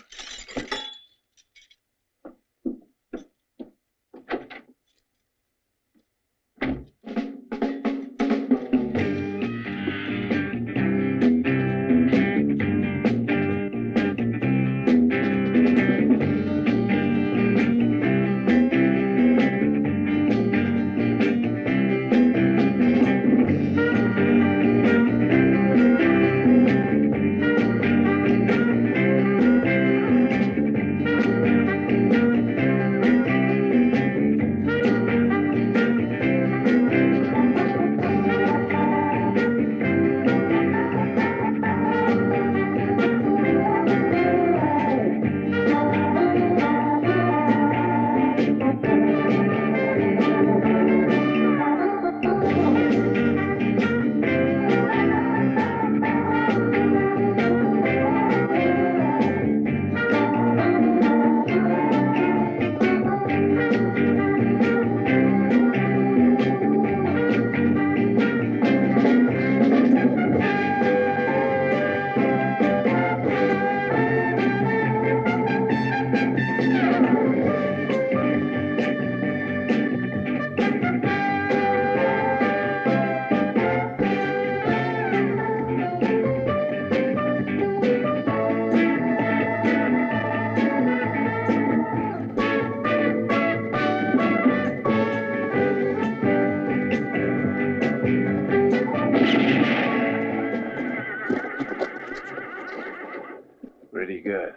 Pretty good.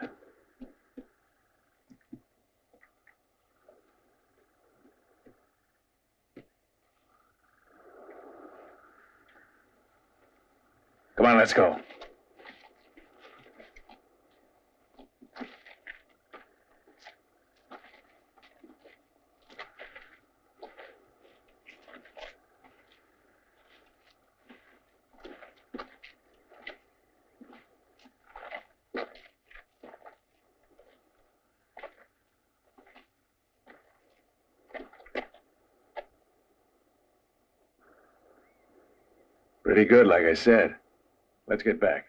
Come on, let's go. Pretty good, like I said. Let's get back.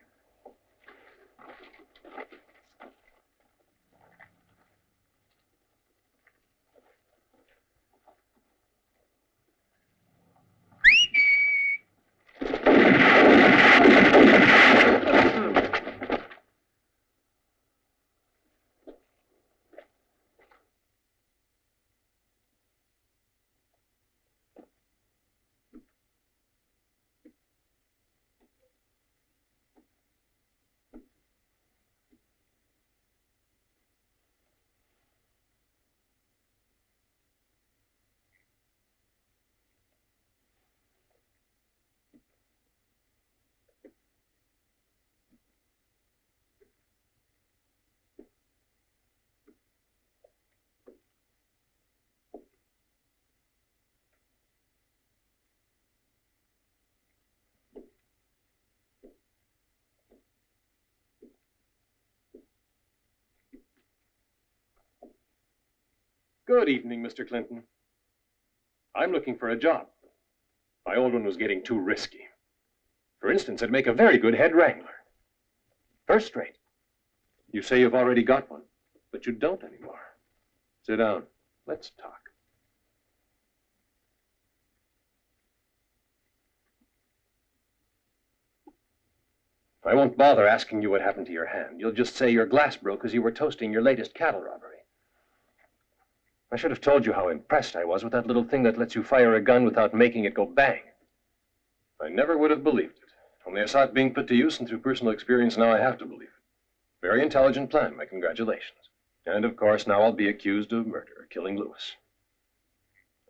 Good evening, Mr. Clinton. I'm looking for a job. My old one was getting too risky. For instance, I'd make a very good head wrangler. First rate. You say you've already got one, but you don't anymore. Sit down. Let's talk. I won't bother asking you what happened to your hand. You'll just say your glass broke as you were toasting your latest cattle robbery. I should have told you how impressed I was with that little thing that lets you fire a gun without making it go bang. I never would have believed it. Only I saw it being put to use, and through personal experience, now I have to believe it. Very intelligent plan, my congratulations. And of course, now I'll be accused of murder, killing Lewis.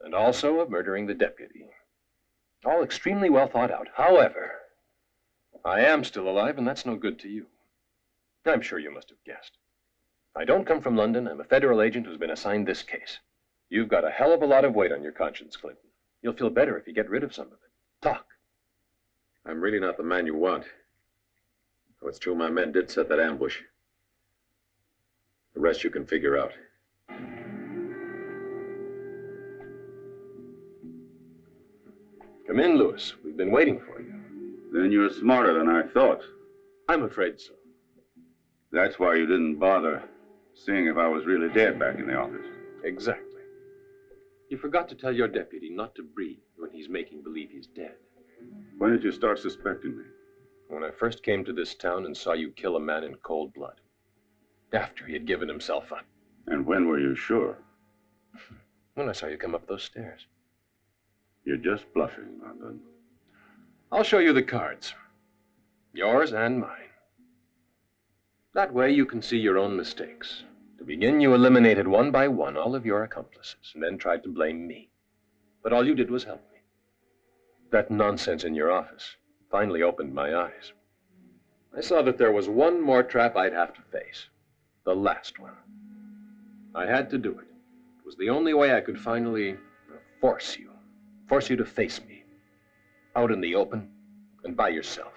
And also of murdering the deputy. All extremely well thought out. However, I am still alive, and that's no good to you. I'm sure you must have guessed. I don't come from London. I'm a federal agent who's been assigned this case. You've got a hell of a lot of weight on your conscience, Clinton. You'll feel better if you get rid of some of it. Talk. I'm really not the man you want. Though it's true my men did set that ambush. The rest you can figure out. Come in, Lewis. We've been waiting for you. Then you're smarter than I thought. I'm afraid so. That's why you didn't bother seeing if I was really dead back in the office. Exactly. You forgot to tell your deputy not to breathe when he's making believe he's dead. When did you start suspecting me? When I first came to this town and saw you kill a man in cold blood. After he had given himself up. And when were you sure? When I saw you come up those stairs. You're just bluffing, London. I'll show you the cards. Yours and mine. That way you can see your own mistakes. To begin, you eliminated one by one all of your accomplices, and then tried to blame me. But all you did was help me. That nonsense in your office finally opened my eyes. I saw that there was one more trap I'd have to face. The last one. I had to do it. It was the only way I could finally force you to face me. Out in the open and by yourself.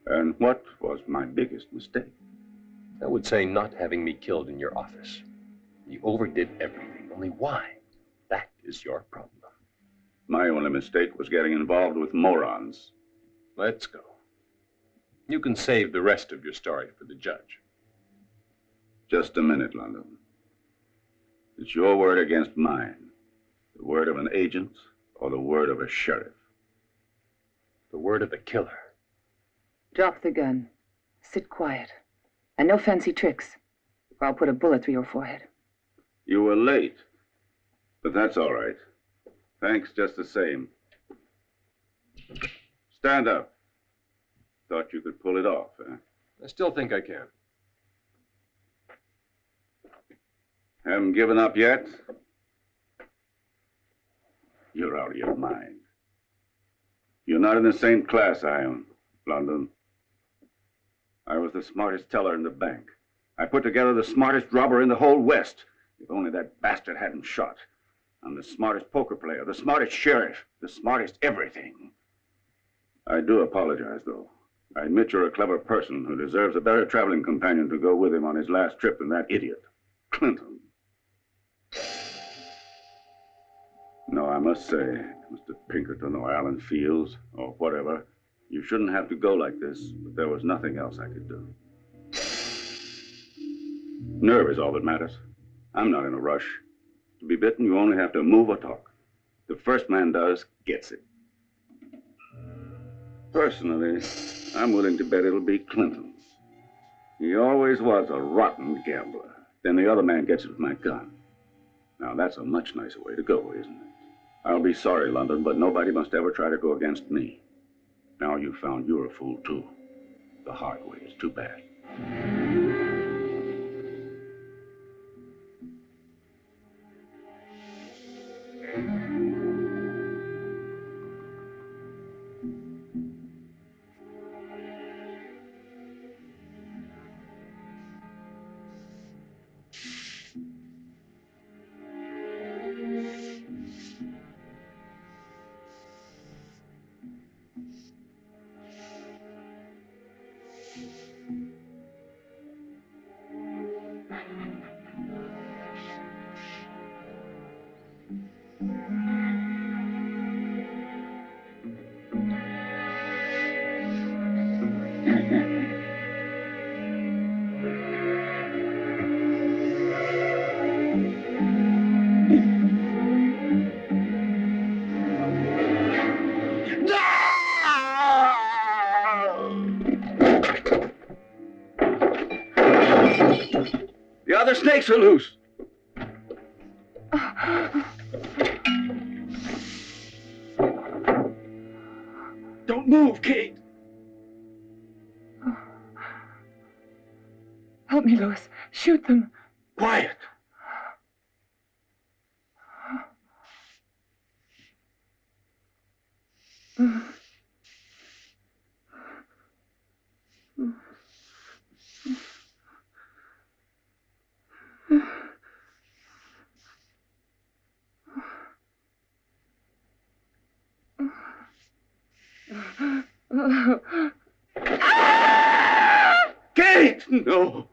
And what was my biggest mistake? I would say not having me killed in your office. You overdid everything. Only why? That is your problem. My only mistake was getting involved with morons. Let's go. You can save the rest of your story for the judge. Just a minute, London. It's your word against mine. The word of an agent or the word of a sheriff? The word of the killer. Drop the gun. Sit quiet. And no fancy tricks, or I'll put a bullet through your forehead. You were late, but that's all right. Thanks just the same. Stand up. Thought you could pull it off, huh? I still think I can. Haven't given up yet? You're out of your mind. You're not in the same class I am, London. I was the smartest teller in the bank. I put together the smartest robber in the whole West. If only that bastard hadn't shot. I'm the smartest poker player, the smartest sheriff, the smartest everything. I do apologize, though. I admit you're a clever person who deserves a better traveling companion to go with him on his last trip than that idiot, Clinton. No, I must say, Mr. Pinkerton or Alan Fields or whatever, You shouldn't have to go like this, but there was nothing else I could do. Nerve is all that matters. I'm not in a rush. To be bitten, you only have to move or talk. The first man does, gets it. Personally, I'm willing to bet it'll be Clinton. He always was a rotten gambler. Then the other man gets it with my gun. Now, that's a much nicer way to go, isn't it? I'll be sorry, London, but nobody must ever try to go against me. Now you've found you're a fool, too. The hard way is too bad. The other snakes are loose. Don't move, Kate. Help me, Louis. Shoot them. Quiet. Kate! No.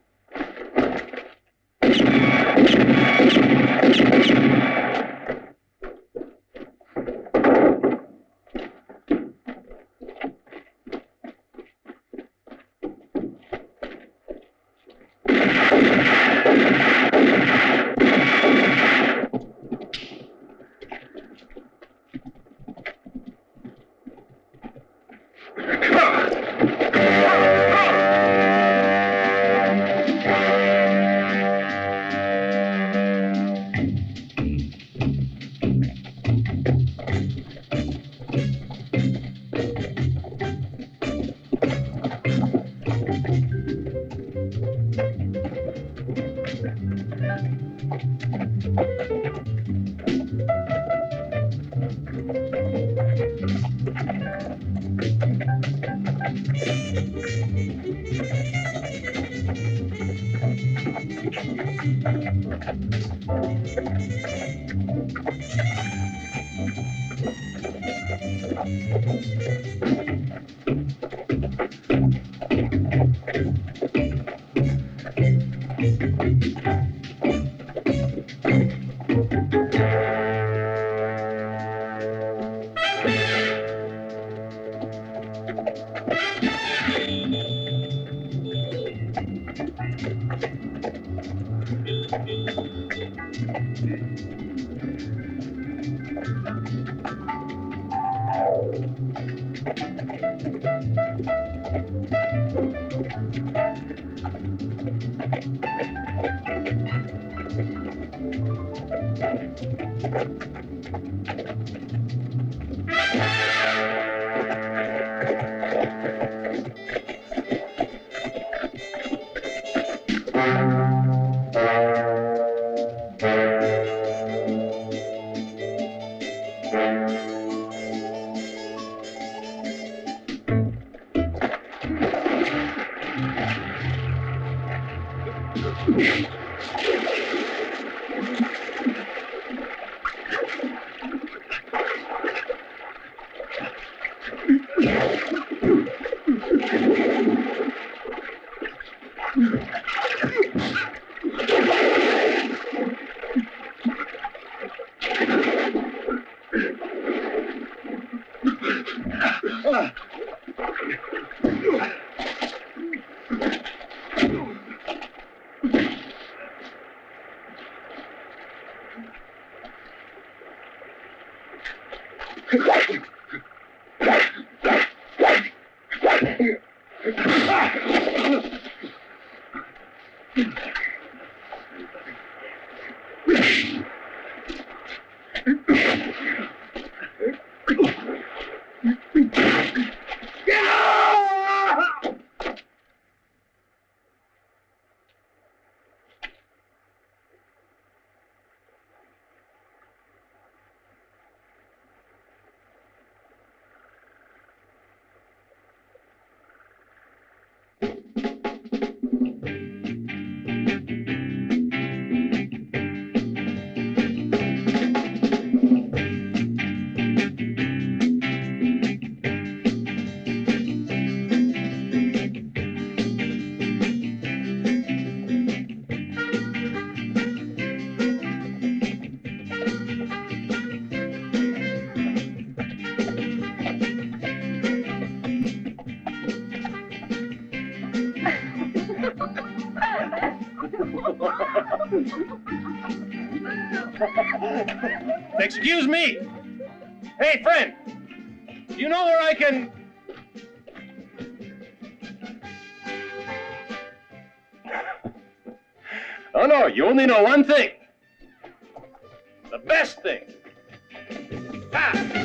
Excuse me. Hey, friend. Do you know where I can... Oh, no, you only know one thing. The best thing. Ah!